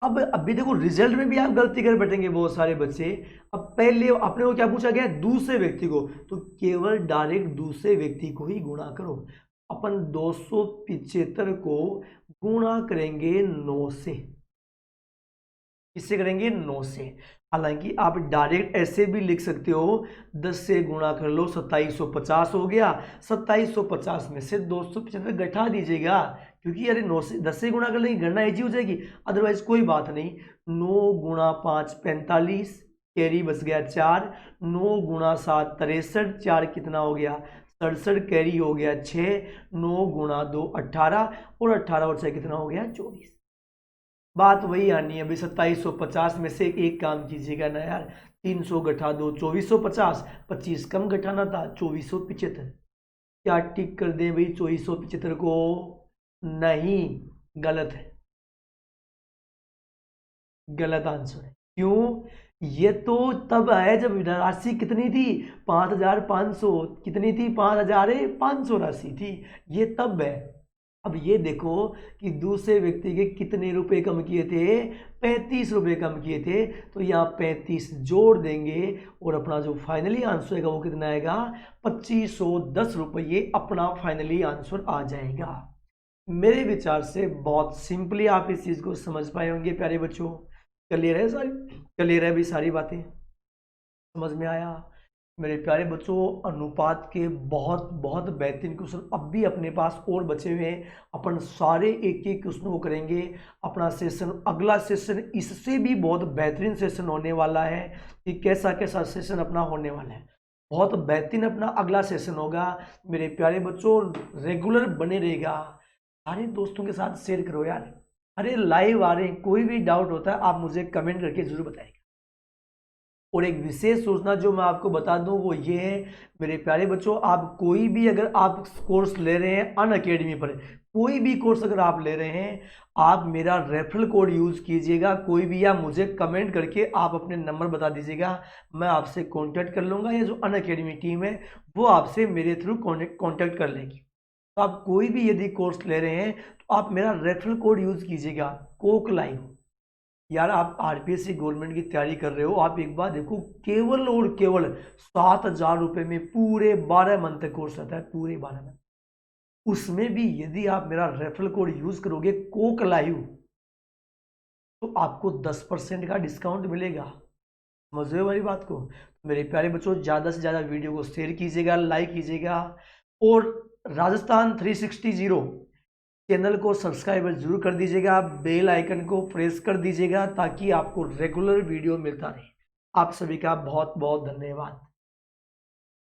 अब अभी देखो, रिजल्ट में भी आप गलती कर बैठेंगे बहुत सारे बच्चे। अब पहले अपने को क्या पूछा गया? दूसरे व्यक्ति को, तो केवल डायरेक्ट दूसरे व्यक्ति को ही गुणा करो। अपन 275 को गुणा करेंगे 9 से। किससे करेंगे? 9 से। हालांकि आप डायरेक्ट ऐसे भी लिख सकते हो, 10 से गुणा कर लो, 2750 हो गया। 2750 में से 275 घटा दीजिएगा, क्योंकि अरे 9 से 10 से गुणा कर लेंगे, गणना इजी हो जाएगी। अदरवाइज कोई बात नहीं। 9 गुणा 5 45, कैरी बच गया 4। 9 गुणा 7 63, 4 कितना हो गया? 67, कैरी हो गया 6। 9 गुणा 2 18 और 18 और 6 कितना हो गया? 24। बात वही आनी है अभी। 2750 में से एक काम कीजिएगा ना यार, 300 घटा दो 2450, 25 कम घटाना था 2475। क्या टिक कर दें भाई 2475 को? नहीं, गलत है, गलत आंसर है। क्यों? ये तो तब है जब राशि कितनी थी? 5,500। कितनी थी? 5,500 राशि थी। ये तब है। अब ये देखो कि दूसरे व्यक्ति के कितने रुपए कम किए थे? 35 रुपए कम किए थे। तो यहाँ 35 जोड़ देंगे और अपना जो फाइनली आंसर आएगा वो कितना आएगा? 2510 रुपये अपना फाइनली आंसर आ जाएगा। मेरे विचार से बहुत सिंपली आप इस चीज को समझ पाए होंगे प्यारे बच्चों। क्लियर है सारी? क्लियर है भी सारी बातें? समझ में आया? मेरे प्यारे बच्चों, अनुपात के बहुत बहुत बेहतरीन क्वेश्चन अब भी अपने पास और बचे हुए हैं। अपन सारे एक एक क्वेश्चन को करेंगे। अपना सेशन, अगला सेशन इससे भी बहुत बेहतरीन सेशन होने वाला है कि कैसा कैसा सेशन अपना होने वाला है। बहुत बेहतरीन अपना अगला सेशन होगा। मेरे प्यारे बच्चों, रेगुलर बने रहेगा। सारे दोस्तों के साथ शेयर करो यार। अरे लाइव आ रहे हैं, कोई भी डाउट होता है आप मुझे कमेंट करके जरूर बताइएगा। और एक विशेष सूचना जो मैं आपको बता दूं वो ये है मेरे प्यारे बच्चों, आप कोई भी अगर आप कोर्स ले रहे हैं अनअकैडमी पर, कोई भी कोर्स अगर आप ले रहे हैं, आप मेरा रेफरल कोड यूज कीजिएगा कोई भी, या मुझे कमेंट करके आप अपने नंबर बता दीजिएगा। मैं आपसे कांटेक्ट कर लूँगा, या जो अनअकैडमी टीम है वो आपसे मेरे थ्रू कांटेक्ट कर लेगी। तो आप कोई भी यदि कोर्स ले रहे हैं तो आप मेरा रेफरल कोड यूज कीजिएगा, कोक लाइव। यार आप आरपीएससी गवर्नमेंट की तैयारी कर रहे हो, आप एक बार देखो, केवल और केवल 7,000 रुपये में पूरे 12 मंथ तक कोर्स रहता है, पूरे 12 मंथ। उसमें भी यदि आप मेरा रेफरल कोड यूज करोगे कोक लाइव, तो आपको 10% का डिस्काउंट मिलेगा। समझ रहे हो हमारी बात को? मेरे प्यारे बच्चों, ज़्यादा से ज़्यादा वीडियो को शेयर कीजिएगा, लाइक कीजिएगा और राजस्थान 360 चैनल को सब्सक्राइब जरूर कर दीजिएगा, बेल आइकन को प्रेस कर दीजिएगा ताकि आपको रेगुलर वीडियो मिलता रहे। आप सभी का बहुत बहुत धन्यवाद।